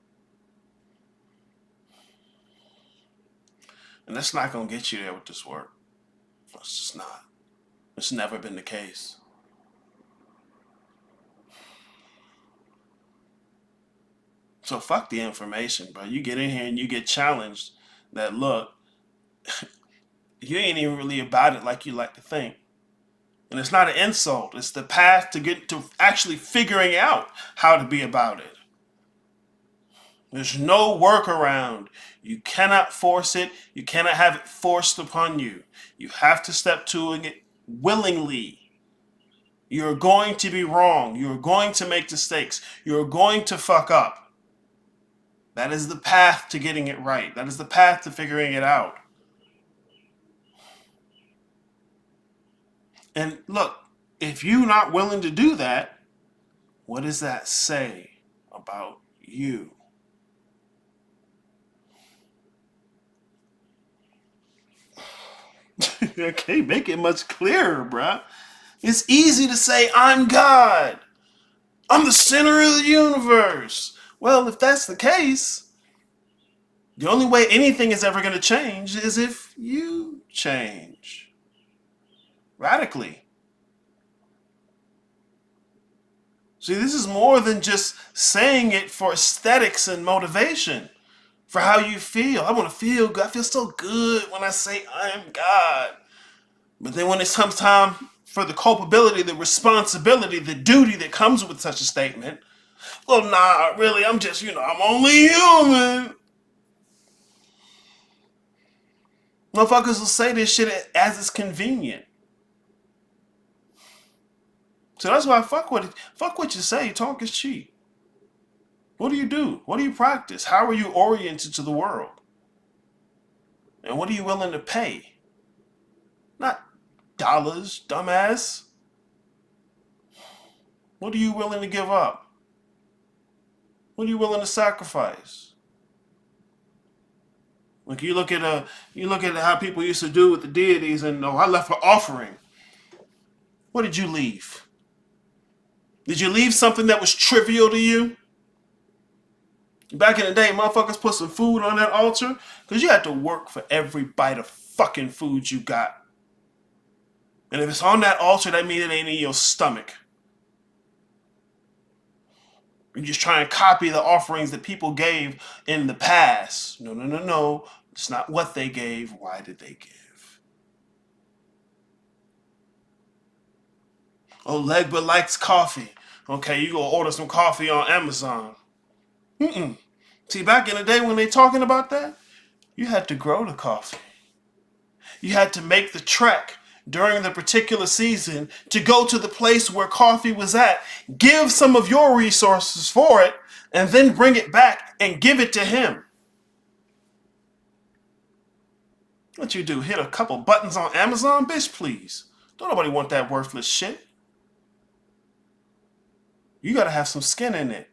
And that's not going to get you there with this work. It's just not. It's never been the case. So fuck the information, bro. You get in here and you get challenged that, look, you ain't even really about it like you like to think. And it's not an insult. It's the path to get to actually figuring out how to be about it. There's no workaround. You cannot force it. You cannot have it forced upon you. You have to step to it willingly. You're going to be wrong. You're going to make mistakes. You're going to fuck up. That is the path to getting it right. That is the path to figuring it out. And look, if you're not willing to do that, what does that say about you? I can't make it much clearer, bruh. It's easy to say, I'm God. I'm the center of the universe. Well, if that's the case, the only way anything is ever going to change is if you change radically. See, this is more than just saying it for aesthetics and motivation, for how you feel. I want to feel good. I feel so good when I say I am God. But then when it comes time for the culpability, the responsibility, the duty that comes with such a statement, well, nah, really, I'm just, I'm only human. Motherfuckers will say this shit as it's convenient. So that's why fuck what you say. Talk is cheap. What do you do? What do you practice? How are you oriented to the world? And what are you willing to pay? Not dollars, dumbass. What are you willing to give up? What are you willing to sacrifice? Like you look at how people used to do with the deities, and I left an offering. What did you leave? Did you leave something that was trivial to you? Back in the day, motherfuckers put some food on that altar because you had to work for every bite of fucking food you got. And if it's on that altar, that means it ain't in your stomach. You just try and copy the offerings that people gave in the past. No. It's not what they gave. Why did they give? Oh, Legba likes coffee. Okay, you go order some coffee on Amazon. See, back in the day when they talking about that, you had to grow the coffee. You had to make the trek during the particular season to go to the place where coffee was at, give some of your resources for it, and then bring it back and give it to him. What you do, hit a couple buttons on Amazon? Bitch, please. Don't nobody want that worthless shit. You gotta have some skin in it.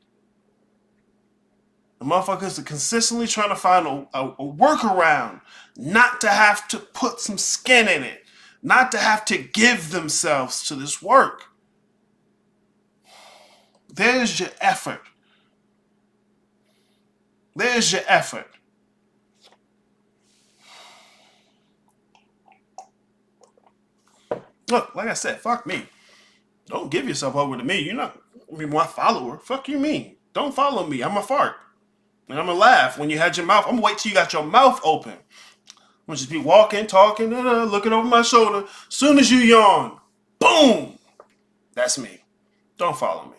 The motherfuckers are consistently trying to find a workaround not to have to put some skin in it, not to have to give themselves to this work. There's your effort. There's your effort. Look, like I said, fuck me. Don't give yourself over to me. You're not my follower. Fuck you mean. Don't follow me. I'm a fart. And I'm going to laugh when you had your mouth. I'm going to wait till you got your mouth open. I'm going to just be walking, talking, looking over my shoulder. Soon as you yawn, boom. That's me. Don't follow me.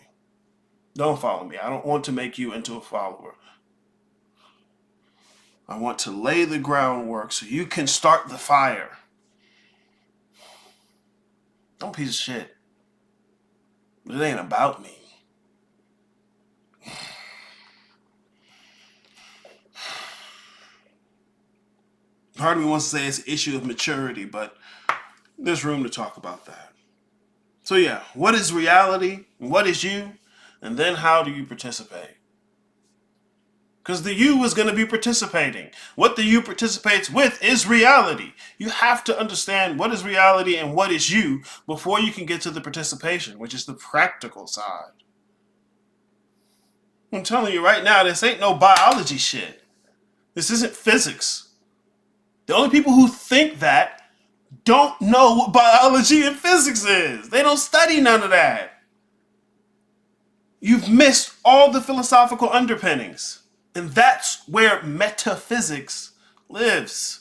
Don't follow me. I don't want to make you into a follower. I want to lay the groundwork so you can start the fire. I'm a piece of shit. But it ain't about me. Part of me wants to say it's an issue of maturity, but there's room to talk about that. So yeah, what is reality? What is you? And then how do you participate? Because the you is going to be participating. What the you participates with is reality. You have to understand what is reality and what is you before you can get to the participation, which is the practical side. I'm telling you right now, this ain't no biology shit. This isn't physics. The only people who think that don't know what biology and physics is. They don't study none of that. you've missed all the philosophical underpinnings. And that's where metaphysics lives.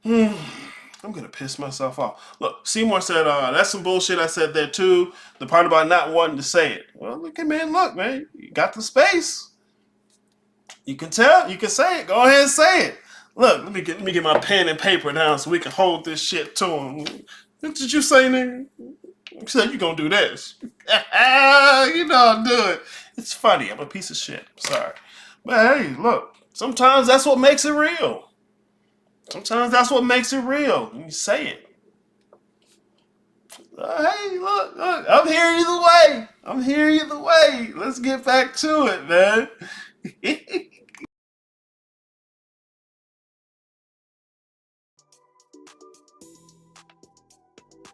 I'm gonna piss myself off. Look, Seymour said, that's some bullshit. I said there too. The part about not wanting to say it. Well, look, man, you got the space. You can tell, you can say it. Go ahead and say it. Look, let me get my pen and paper down so we can hold this shit to him. What did you say, nigga? You said you gonna do this. You know I'll do it. It's funny. I'm a piece of shit. Sorry. But hey, look, sometimes that's what makes it real. Sometimes that's what makes it real. You say it. Hey, look, I'm here either way. Let's get back to it, man.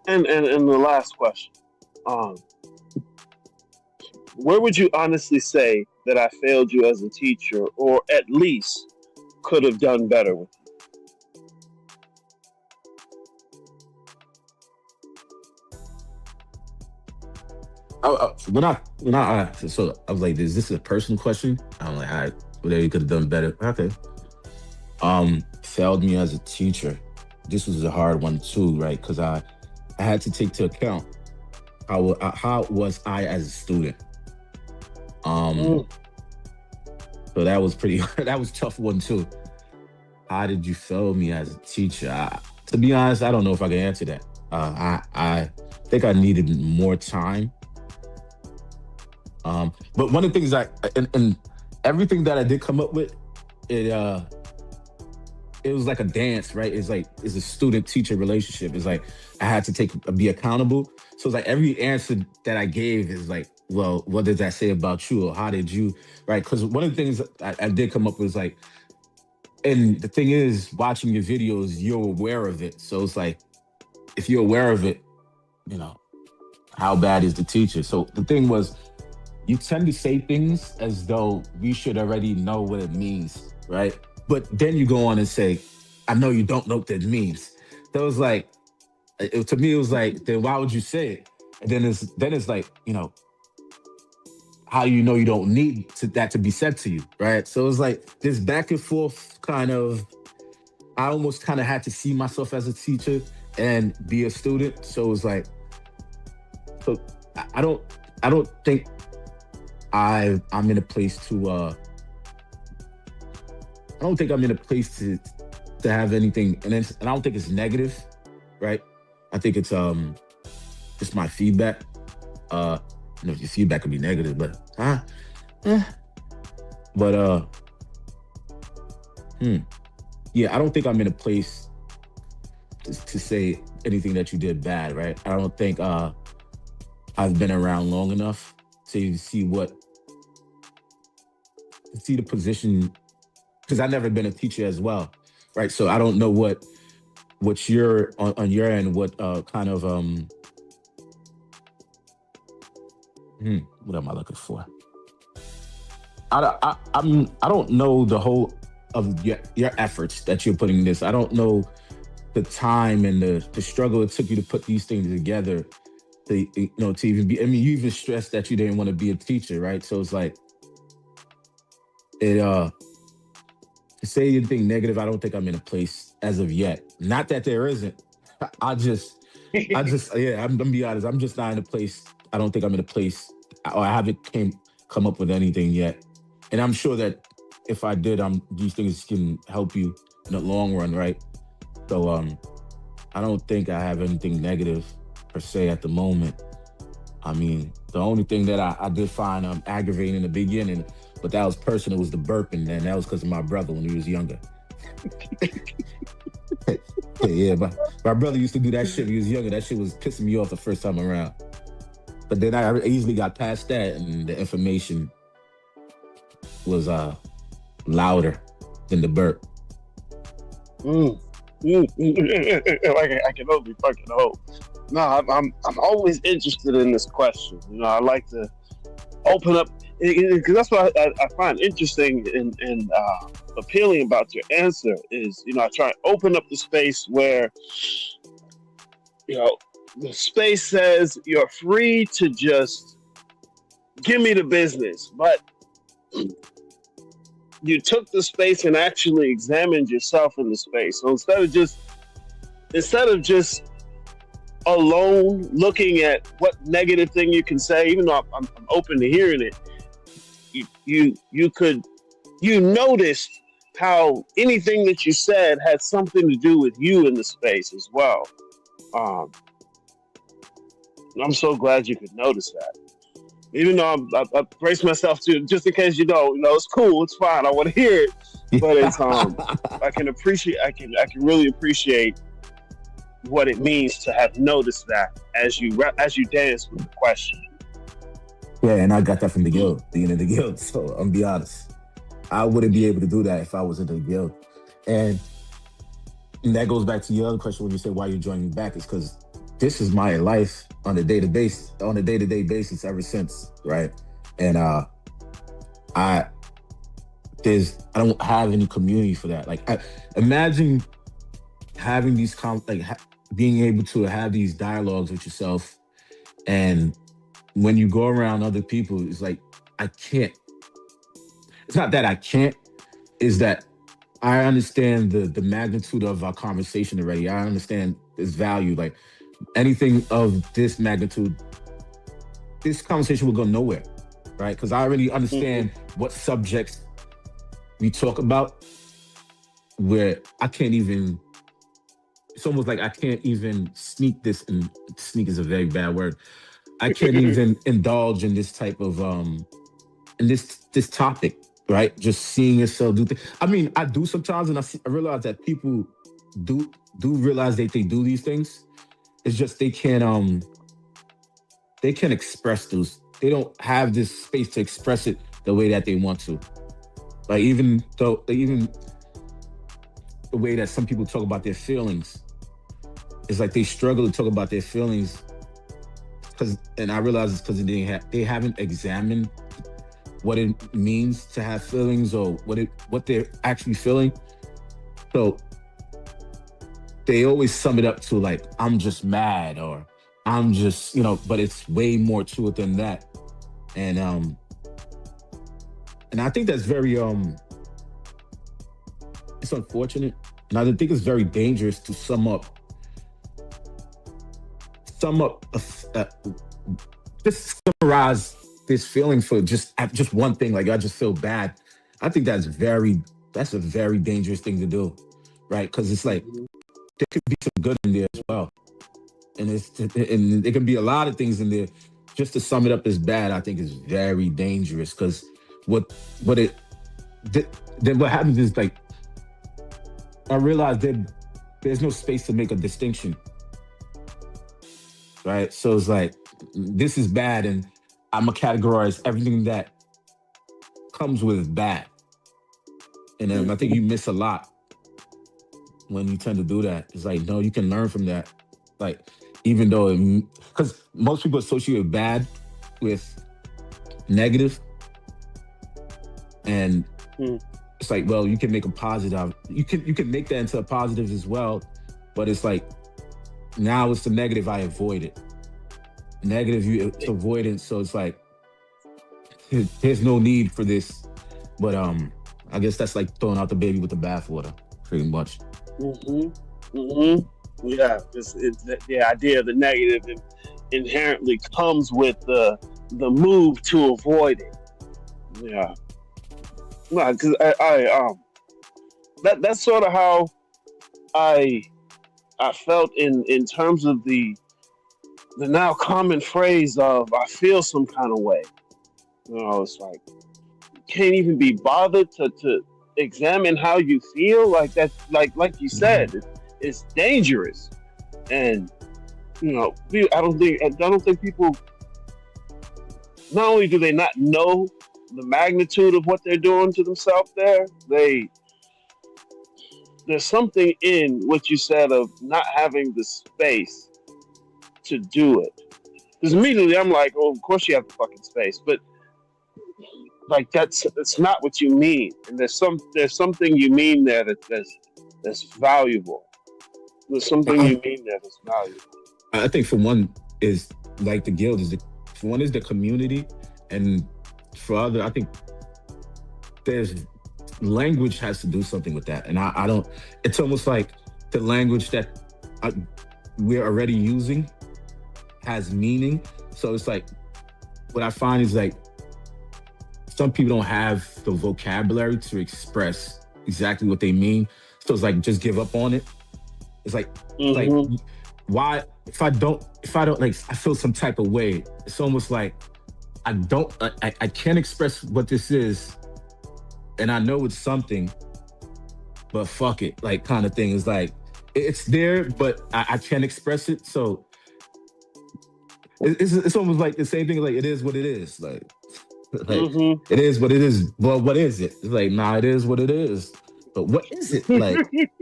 And the last question, where would you honestly say that I failed you as a teacher, or at least could have done better with? So I was like, is this a personal question? I'm like, all right, whatever, you could have done better. Okay. Failed me as a teacher. This was a hard one too, right? Because I had to take into account how was I as a student. So that was that was a tough one too. How did you fail me as a teacher? To be honest, I don't know if I can answer that. I think I needed more time. But one of the things and everything that I did come up with, it was like a dance, right? It's a student-teacher relationship. It's like I had to be accountable. So it's like every answer that I gave is like, well, what does that say about you? Or how did you, right? Because one of the things I did come up with is like, and the thing is, watching your videos, you're aware of it. So it's like, if you're aware of it, you know, how bad is the teacher? So the thing was, you tend to say things as though we should already know what it means, right? But then you go on and say, I know you don't know what that means. So it was like, to me, it was like, then why would you say it? And then it's like, you know, how you know you don't need that to be said to you, right? So it was like this back and forth kind of, I almost kind of had to see myself as a teacher and be a student. So it was like, so I don't think I'm in a place to I don't think I'm in a place to have anything, and I don't think it's negative, right? I think it's just my feedback. You know, your feedback could be negative, but yeah, I don't think I'm in a place to say anything that you did bad, right? I don't think I've been around long enough to see the position, because I've never been a teacher as well, right? So I don't know what you're on your end, what kind of what am I looking for? I don't know the whole of your efforts that you're putting in this. I don't know the time and the struggle it took you to put these things together. To even be. I mean, you even stressed that you didn't want to be a teacher, right? So it's like to say anything negative, I don't think I'm in a place as of yet. Not that there isn't. I just, yeah, I'm gonna be honest. I'm just not in a place. I don't think I'm in a place, or I haven't come up with anything yet. And I'm sure that if I did, these things can help you in the long run, right? So I don't think I have anything negative per se at the moment. I mean, the only thing that I did find aggravating in the beginning, but that was personal, was the burping, and that was because of my brother when he was younger. Yeah, my brother used to do that shit when he was younger. That shit was pissing me off the first time around. But then I easily got past that, and the information was louder than the burp. Like I can only fucking hope. No, I'm always interested in this question. You know, I like to open up, because that's what I find interesting and appealing about your answer is, you know, I try and open up the space where, you know, the space says you're free to just give me the business, but you took the space and actually examined yourself in the space. So instead of just alone looking at what negative thing you can say, even though I'm open to hearing it, you noticed how anything that you said had something to do with you in the space as well. Um, I'm so glad you could notice that. Even though I brace myself to, just in case it's cool, it's fine. I want to hear it, but it's I can really appreciate what it means to have noticed that as you dance with the question. Yeah, and I got that from the guild, being in the guild. So I'm gonna be honest, I wouldn't be able to do that if I was in the guild. And that goes back to your other question when you said why you're joining back, is because this is my life on a day-to-day basis ever since, right? And I don't have any community for that. Like, imagine having these being able to have these dialogues with yourself, and when you go around other people, it's like I can't. It's not that I can't. Is that I understand the magnitude of our conversation already. I understand its value. Like, anything of this magnitude, this conversation will go nowhere, right? Because I already understand what subjects we talk about, where I can't even, it's almost like I can't even sneak this, and sneak is a very bad word. I can't even indulge in this type of, in this topic, right? Just seeing yourself do things. I mean, I do sometimes, and I realize that people do realize that they do these things. It's just they can't express those. They don't have this space to express it the way that they want to. Like, even the way that some people talk about their feelings, it's like they struggle to talk about their feelings, and I realize it's because they haven't examined what it means to have feelings, or what they're actually feeling. So they always sum it up to, like, I'm just mad, or I'm just, but it's way more to it than that. And I think that's very, it's unfortunate. And I think it's very dangerous to sum up, just summarize this feeling for just one thing. Like, I just feel bad. I think that's a very dangerous thing to do, right? Because it's like, there could be some good in there as well. And there can be a lot of things in there. Just to sum it up as bad, I think is very dangerous, because then what happens is, like, I realize that there's no space to make a distinction, right? So it's like, this is bad, and I'm gonna categorize everything that comes with bad. And then I think you miss a lot when you tend to do that. It's like, no, you can learn from that. Like, even though, because most people associate bad with negative, and it's like, well, you can make a positive. You can make that into a positive as well, but it's like, now it's the negative, I avoid it. Negative, it's avoidance. So it's like, there's no need for this. But I guess that's like throwing out the baby with the bathwater, pretty much. Yeah, it's the idea of the negative inherently comes with the move to avoid it. Yeah, no, because that's sort of how I felt in terms of the now common phrase of, I feel some kind of way. It's like, you can't even be bothered to examine how you feel. Like, that, like you said, it's dangerous. And I don't think people, not only do they not know the magnitude of what they're doing to themselves there's something in what you said of not having the space to do it. Because immediately I'm like, oh, of course you have the fucking space, but like, that's not what you mean. And there's something you mean there that's valuable. There's something you mean there that's valuable. I think for one is like the guild is for one is the community, and for other, I think there's language has to do something with that. And I don't. It's almost like the language that I, we're already using has meaning. So it's like what I find is like some people don't have the vocabulary to express exactly what they mean. So it's like just give up on it. It's like Mm-hmm. why if I don't like I feel some type of way. It's almost like I can't express what this is, and I know it's something, but fuck it, like kind of thing. It's like it's there, but I can't express it. So it's almost like the same thing. Like it is what it is. Like Mm-hmm. it is what it is. Well, what is it? It's like nah, it is what it is. But what is it? Like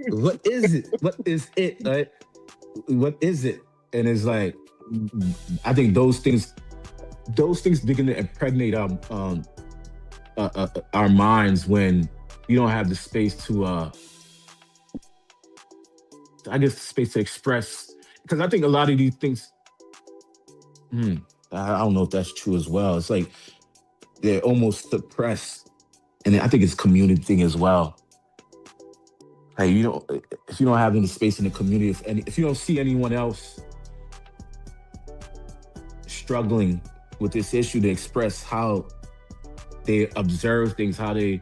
what is it? What is it? Like what is it? And it's like I think those things begin to impregnate our minds when you don't have the space to I guess the space to express, because I think a lot of these things hmm, I don't know if that's true as well. It's like they're almost suppressed, and I think it's community thing as well. Like you don't if you don't have any space in the community, if you don't see anyone else struggling with this issue to express how they observe things, how they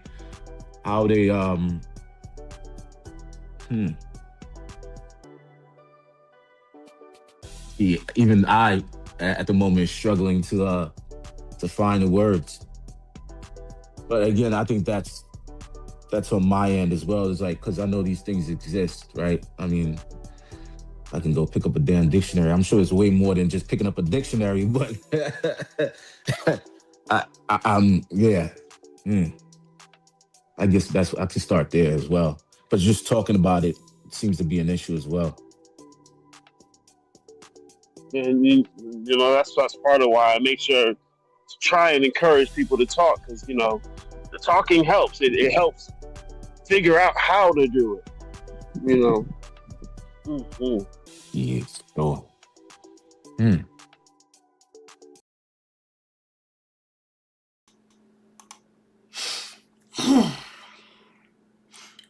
hmm, even I at the moment is struggling to find the words. But again, I think that's on my end as well. It's like because I know these things exist, right? I mean, I can go pick up a damn dictionary. I'm sure it's way more than just picking up a dictionary, but yeah. Hmm. I guess I can start there as well. But just talking about it seems to be an issue as well. And that's part of why I make sure to try and encourage people to talk, because the talking helps. It helps figure out how to do it. You know. Mm-hmm. Yes. So, hmm.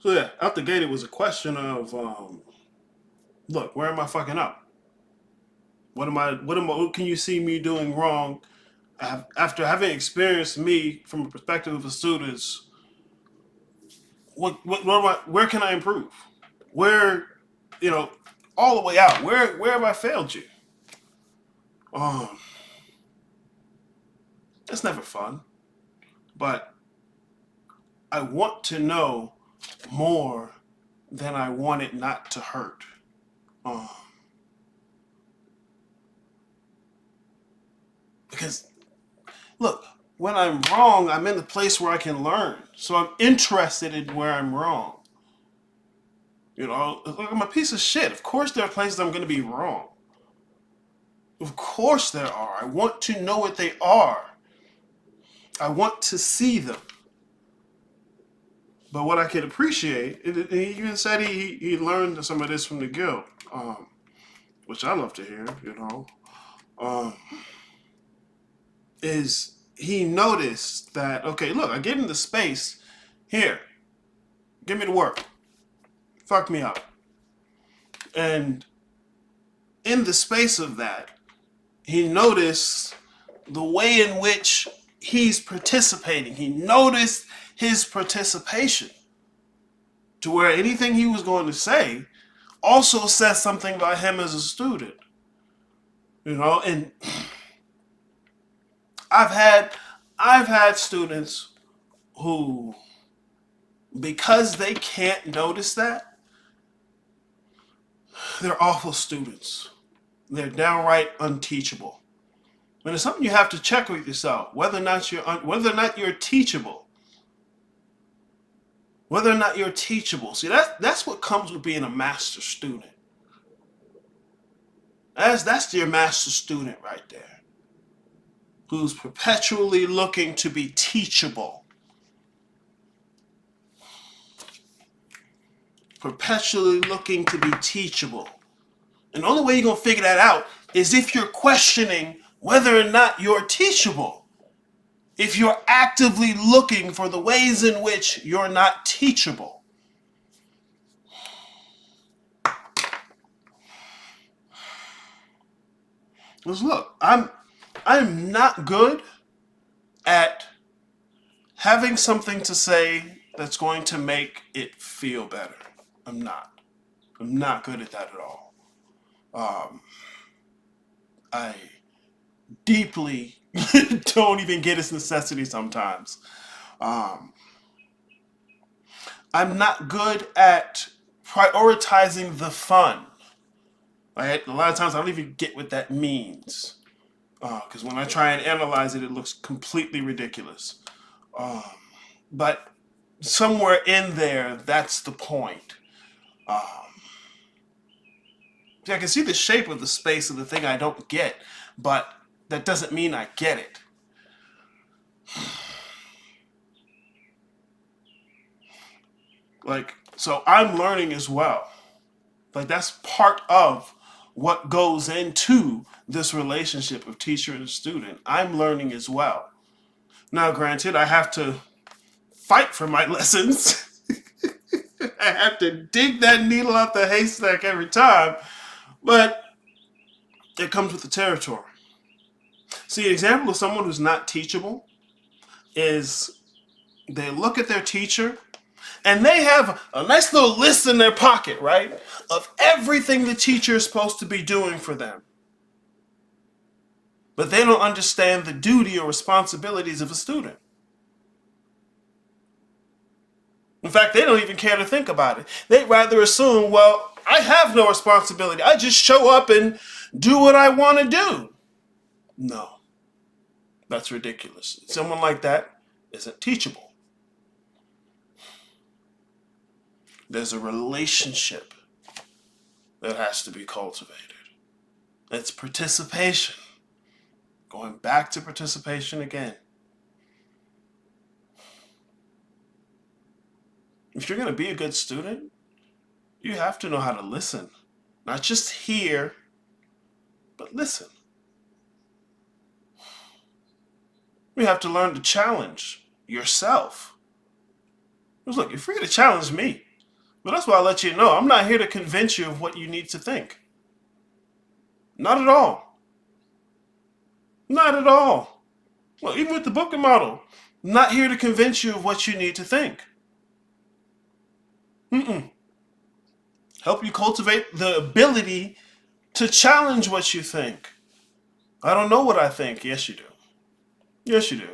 So yeah, out the gate, it was a question of, look, where am I fucking up? What can you see me doing wrong? After having experienced me from a perspective of students, where can I improve? Where, you know, all the way out. Where have I failed you? Um, it's never fun, but I want to know more than I want it not to hurt. Um, because look, when I'm wrong, I'm in the place where I can learn. So I'm interested in where I'm wrong. Look, I'm a piece of shit. Of course, there are places I'm going to be wrong. Of course, there are. I want to know what they are. I want to see them. But what I can appreciate, he even said he learned some of this from the guild, which I love to hear, um, is he noticed that, okay, look, I get in the space here. Give me the work. Fuck me up. And in the space of that, he noticed the way in which he's participating. He noticed his participation to where anything he was going to say also says something about him as a student. And I've had I've had students who, because they can't notice that, they're awful students. They're downright unteachable. And it's something you have to check with yourself, whether or not you're teachable. Whether or not you're teachable. See, that's what comes with being a master student. That's your master student right there, who's perpetually looking to be teachable. Perpetually looking to be teachable. And the only way you're going to figure that out is if you're questioning whether or not you're teachable. If you're actively looking for the ways in which you're not teachable. Because look, I'm not good at having something to say that's going to make it feel better. I'm not good at that at all. I deeply don't even get its necessity sometimes. I'm not good at prioritizing the fun. Right? A lot of times I don't even get what that means. Because when I try and analyze it, it looks completely ridiculous. But somewhere in there, that's the point. See, I can see the shape of the space of the thing I don't get, but that doesn't mean I get it. Like, so I'm learning as well. Like, that's part of what goes into this relationship of teacher and student. I'm learning as well. Now, granted, I have to fight for my lessons. I have to dig that needle out the haystack every time, but it comes with the territory. See, an example of someone who's not teachable is they look at their teacher and they have a nice little list in their pocket, right, of everything the teacher is supposed to be doing for them. But they don't understand the duty or responsibilities of a student. In fact, they don't even care to think about it. They'd rather assume, well, I have no responsibility. I just show up and do what I want to do. No, that's ridiculous. Someone like that isn't teachable. There's a relationship that has to be cultivated. It's participation. Going back to participation again. If you're going to be a good student, you have to know how to listen. Not just hear, but listen. You have to learn to challenge yourself. Because look, you're free to challenge me. But that's why I let you know I'm not here to convince you of what you need to think. Not at all. Not at all. Well, even with the Bookman model, I'm not here to convince you of what you need to think. Help you cultivate the ability to challenge what you think. I don't know what I think. Yes, you do. Yes, you do.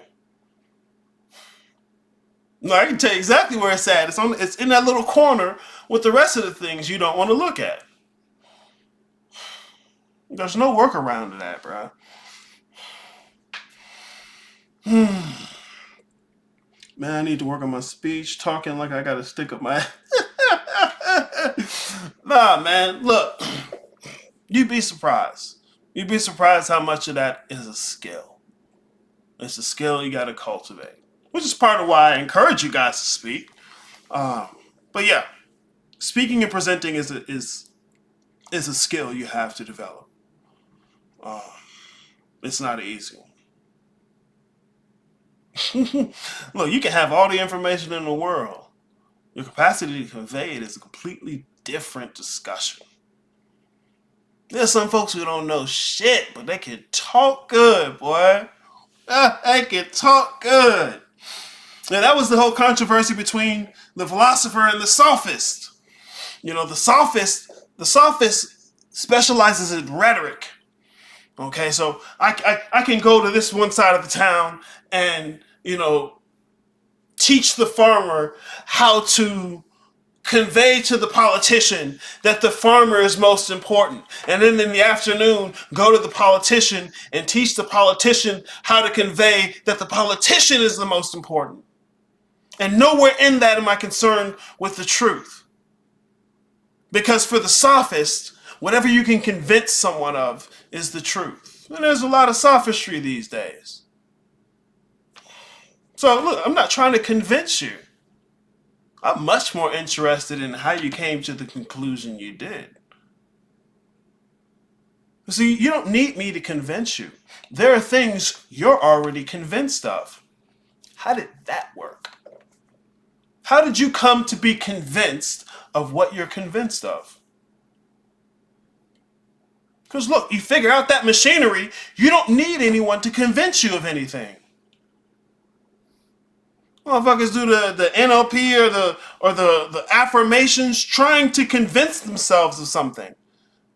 No, I can tell you exactly where it's at. It's in that little corner with the rest of the things you don't want to look at. There's no workaround to that, bro. Man, I need to work on my speech, talking like I got to stick up my... Nah, man, look. You'd be surprised. You'd be surprised how much of that is a skill. It's a skill you got to cultivate. Which is part of why I encourage you guys to speak. But yeah, speaking and presenting is a skill you have to develop. It's not an easy one. Look, you can have all the information in the world. Your capacity to convey it is a completely different discussion. There's some folks who don't know shit, but they can talk good, boy. They can talk good. Now, that was the whole controversy between the philosopher and the sophist. You know, the sophist specializes in rhetoric. Okay, so I can go to this one side of the town and, you know, teach the farmer how to convey to the politician that the farmer is most important. And then in the afternoon, go to the politician and teach the politician how to convey that the politician is the most important. And nowhere in that am I concerned with the truth. Because for the sophist, whatever you can convince someone of is the truth. And there's a lot of sophistry these days. So look, I'm not trying to convince you. I'm much more interested in how you came to the conclusion you did. See, you don't need me to convince you. There are things you're already convinced of. How did that work? How did you come to be convinced of what you're convinced of? Because look, you figure out that machinery, you don't need anyone to convince you of anything. Motherfuckers do the NLP or the affirmations trying to convince themselves of something.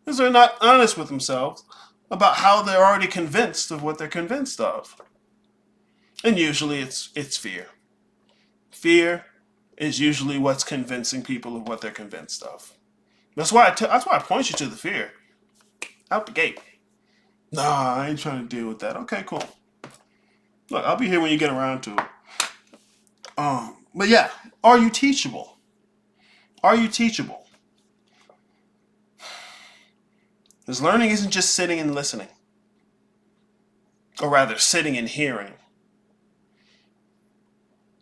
Because they're not honest with themselves about how they're already convinced of what they're convinced of. And usually it's fear. Fear is usually what's convincing people of what they're convinced of. That's why I point you to the fear. Out the gate. Nah, I ain't trying to deal with that. Okay, cool. Look, I'll be here when you get around to it. But yeah, are you teachable? Are you teachable? Because learning isn't just sitting and listening. Or rather, sitting and hearing.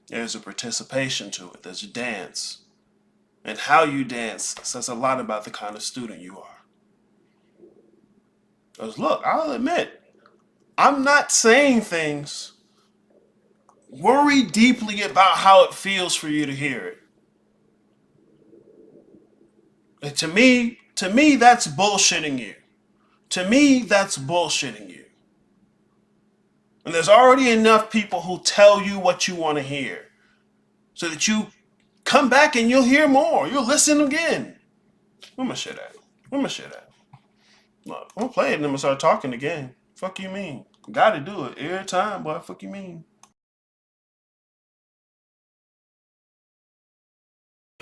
There's a participation to it. There's a dance. And how you dance says a lot about the kind of student you are. Because look, I'll admit, I'm not saying things. Worry deeply about how it feels for you to hear it. And to me, that's bullshitting you. To me, that's bullshitting you. And there's already enough people who tell you what you want to hear. So that you come back and you'll hear more. You'll listen again. Where my shit at? Where my shit at? Look, I'm gonna play it and then I'm gonna start talking again. Fuck you mean? Gotta do it every time, boy. Fuck you mean?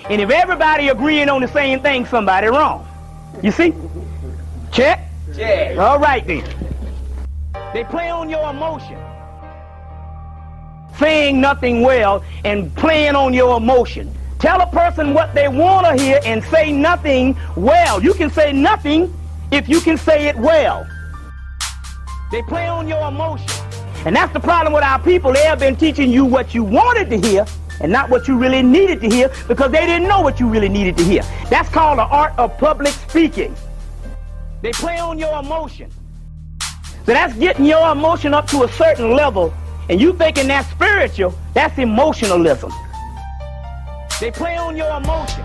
And if everybody agreeing on the same thing, somebody wrong. You see? Check? Check. All right then. They play on your emotion. Saying nothing well and playing on your emotion. Tell a person what they want to hear and say nothing well. You can say nothing if you can say it well. They play on your emotion. And that's the problem with our people. They have been teaching you what you wanted to hear and not what you really needed to hear because they didn't know what you really needed to hear. That's called the art of public speaking. They play on your emotion. So that's getting your emotion up to a certain level, and you thinking that's spiritual, that's emotionalism. They play on your emotion.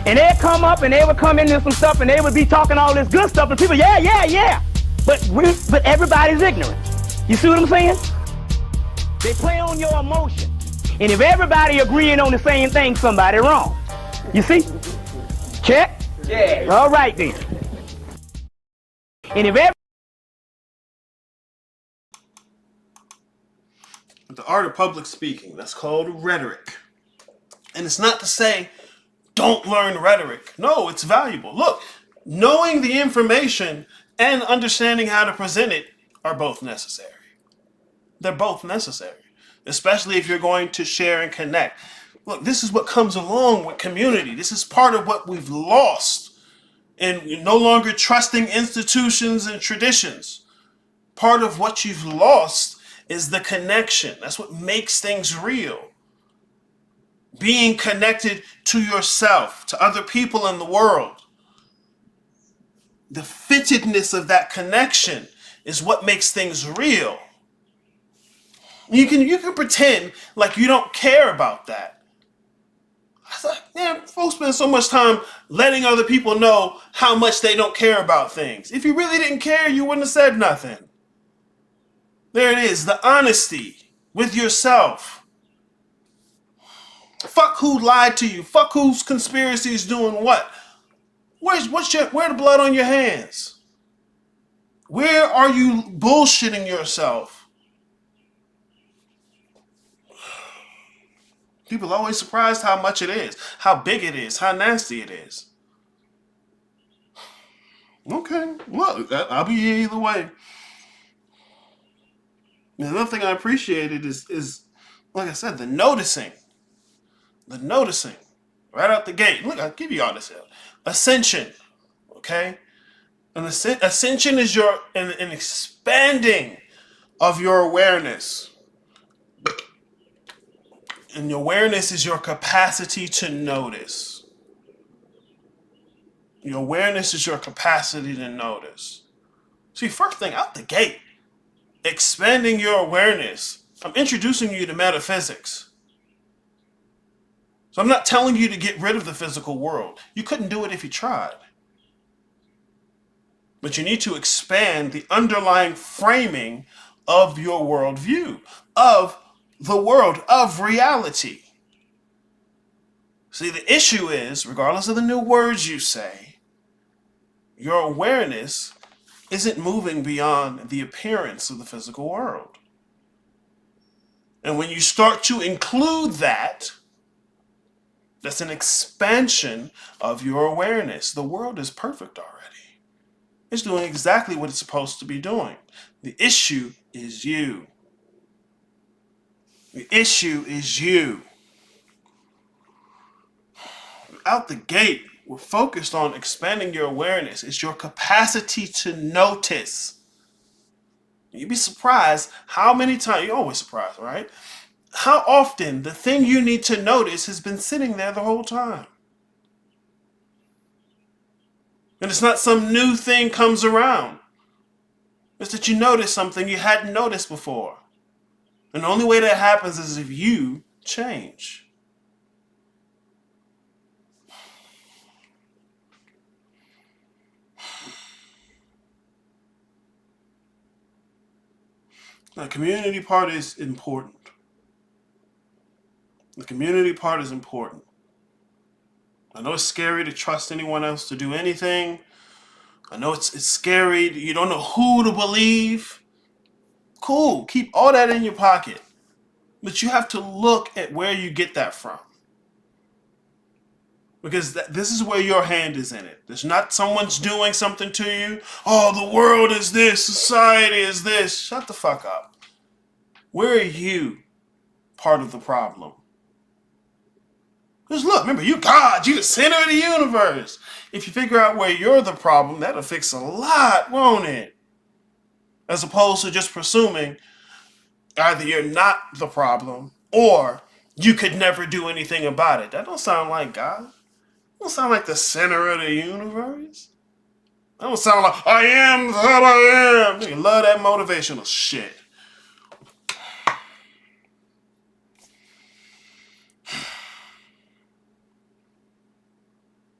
And they'll come up and they would come into some stuff and they would be talking all this good stuff and people, yeah. But everybody's ignorant. You see what I'm saying? They play on your emotion. And if everybody agreeing on the same thing, somebody wrong. You see? Check? Check. All right then. And if The art of public speaking, that's called rhetoric. And it's not to say, don't learn rhetoric. No, it's valuable. Look, knowing the information and understanding how to present it are both necessary. They're both necessary, especially if you're going to share and connect. Look, this is what comes along with community. This is part of what we've lost in no longer trusting institutions and traditions. Part of what you've lost is the connection. That's what makes things real. Being connected to yourself, to other people in the world. The fittedness of that connection is what makes things real. You can pretend like you don't care about that. I thought, man, folks spend so much time letting other people know how much they don't care about things. If you really didn't care, you wouldn't have said nothing. There it is, the honesty with yourself. Fuck who lied to you. Fuck whose conspiracy is doing what. Where the blood on your hands? Where are you bullshitting yourself? People are always surprised how much it is, how big it is, how nasty it is. Okay, look, I'll be here either way. And another thing I appreciated is, like I said, the noticing. The noticing. Right out the gate. Look, I'll give you all this. Ascension. Okay? And ascension is an expanding of your awareness. And your awareness is your capacity to notice. Your awareness is your capacity to notice. See, first thing out the gate, expanding your awareness. I'm introducing you to metaphysics. So I'm not telling you to get rid of the physical world. You couldn't do it if you tried. But you need to expand the underlying framing of your worldview, of the world, of reality. See, the issue is, regardless of the new words you say, your awareness isn't moving beyond the appearance of the physical world. And when you start to include that, that's an expansion of your awareness. The world is perfect already. It's doing exactly what it's supposed to be doing. The issue is you. The issue is you. Out the gate, we're focused on expanding your awareness. It's your capacity to notice. You'd be surprised how many times, you're always surprised, right? How often the thing you need to notice has been sitting there the whole time. And it's not some new thing comes around. It's that you notice something you hadn't noticed before. And the only way that happens is if you change. The community part is important. The community part is important. I know it's scary to trust anyone else to do anything. I know it's scary. You don't know who to believe. Cool. Keep all that in your pocket. But you have to look at where you get that from. Because this is where your hand is in it. There's not someone's doing something to you. Oh, the world is this. Society is this. Shut the fuck up. Where are you part of the problem? Because look, remember, you're God. You're the center of the universe. If you figure out where you're the problem, that'll fix a lot, won't it? As opposed to just presuming either you're not the problem or you could never do anything about it. That don't sound like God. That don't sound like the center of the universe. That don't sound like I am that I am. You love that motivational shit.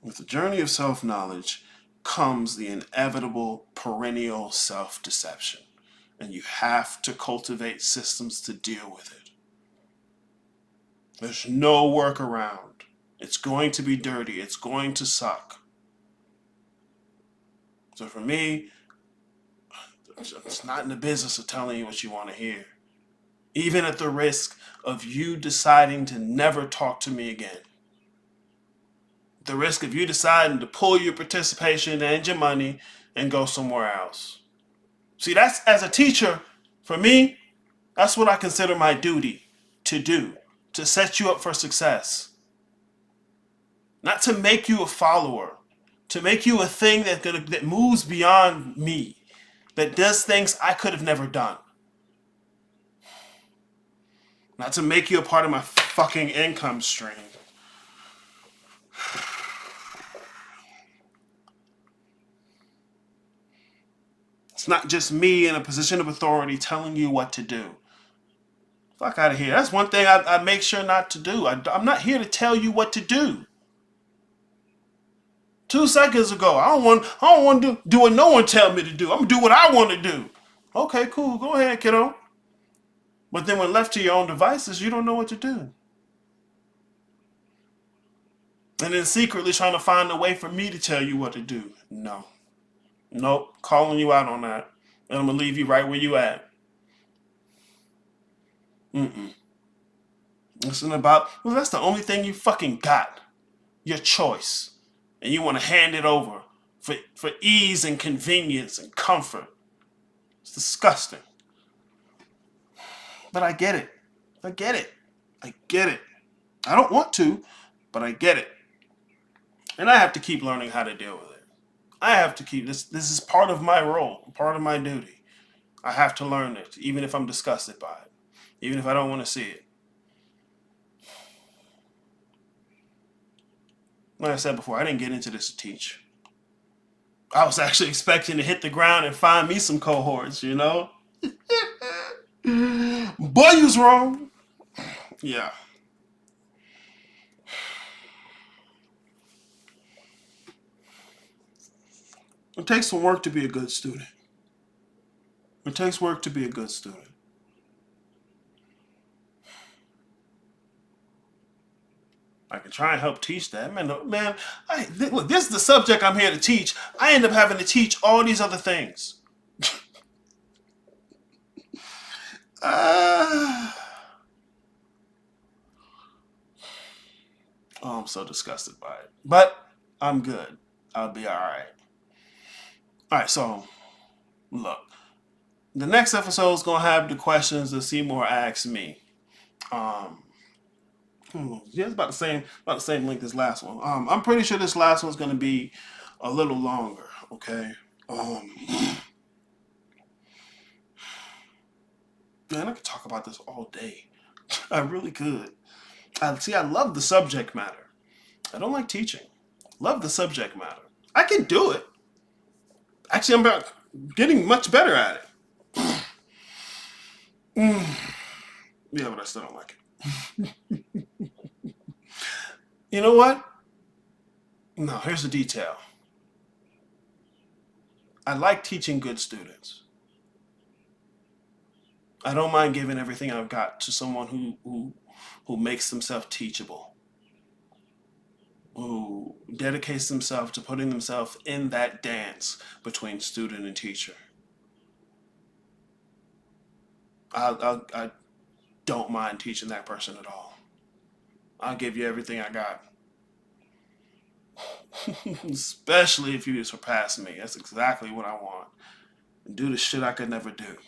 With the journey of self-knowledge comes the inevitable perennial self-deception. And you have to cultivate systems to deal with it. There's no workaround. It's going to be dirty. It's going to suck. So for me, it's not in the business of telling you what you want to hear. Even at the risk of you deciding to never talk to me again. The risk of you deciding to pull your participation and your money and go somewhere else. See, that's, as a teacher, for me, that's what I consider my duty to do, to set you up for success. Not to make you a follower, to make you a thing that moves beyond me, that does things I could have never done. Not to make you a part of my fucking income stream. It's not just me in a position of authority telling you what to do. Fuck out of here. That's one thing I make sure not to do. I'm not here to tell you what to do. 2 seconds ago, I don't want to do what no one tell me to do. I'm going to do what I want to do. Okay, cool. Go ahead, kiddo. But then when left to your own devices, you don't know what to do. And then secretly trying to find a way for me to tell you what to do. No. Nope. Calling you out on that. And I'm going to leave you right where you at. Listen about, well, that's the only thing you fucking got. Your choice. And you want to hand it over for ease and convenience and comfort. It's disgusting. But I get it. I get it. I get it. I don't want to, but I get it. And I have to keep learning how to deal with it. I have to keep this. This is part of my role, part of my duty. I have to learn it, even if I'm disgusted by it, even if I don't want to see it. Like I said before, I didn't get into this to teach. I was actually expecting to hit the ground and find me some cohorts, you know? Boy, you was wrong. Yeah. It takes some work to be a good student. It takes work to be a good student. I can try and help teach that. Man, look, this is the subject I'm here to teach. I end up having to teach all these other things. Oh, I'm so disgusted by it. But I'm good. I'll be all right. All right, so look. The next episode is going to have the questions that Seymour asked me. Yeah, it's about the same length as last one. I'm pretty sure this last one's going to be a little longer, okay? Man, I could talk about this all day. I really could. I love the subject matter. I don't like teaching. Love the subject matter. I can do it. Actually, I'm getting much better at it. Yeah, but I still don't like it. You know what? No, here's the detail. I like teaching good students. I don't mind giving everything I've got to someone who makes themselves teachable, who dedicates themselves to putting themselves in that dance between student and teacher. I don't mind teaching that person at all. I'll give you everything I got. Especially if you surpass me. That's exactly what I want. And do the shit I could never do.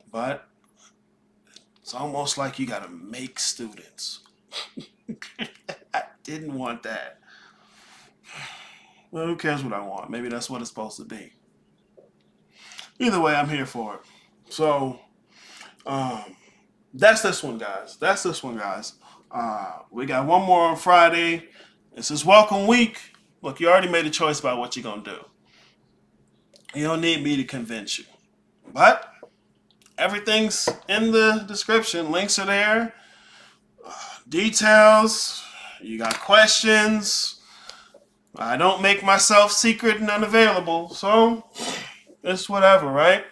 But it's almost like you gotta make students. I didn't want that. Well, who cares what I want? Maybe that's what it's supposed to be. Either way, I'm here for it. So, that's this one, guys. We got one more on Friday. This is welcome week. Look, you already made a choice about what you're going to do. You don't need me to convince you. But everything's in the description. Links are there. Details. You got questions. I don't make myself secret and unavailable. So, it's whatever, right?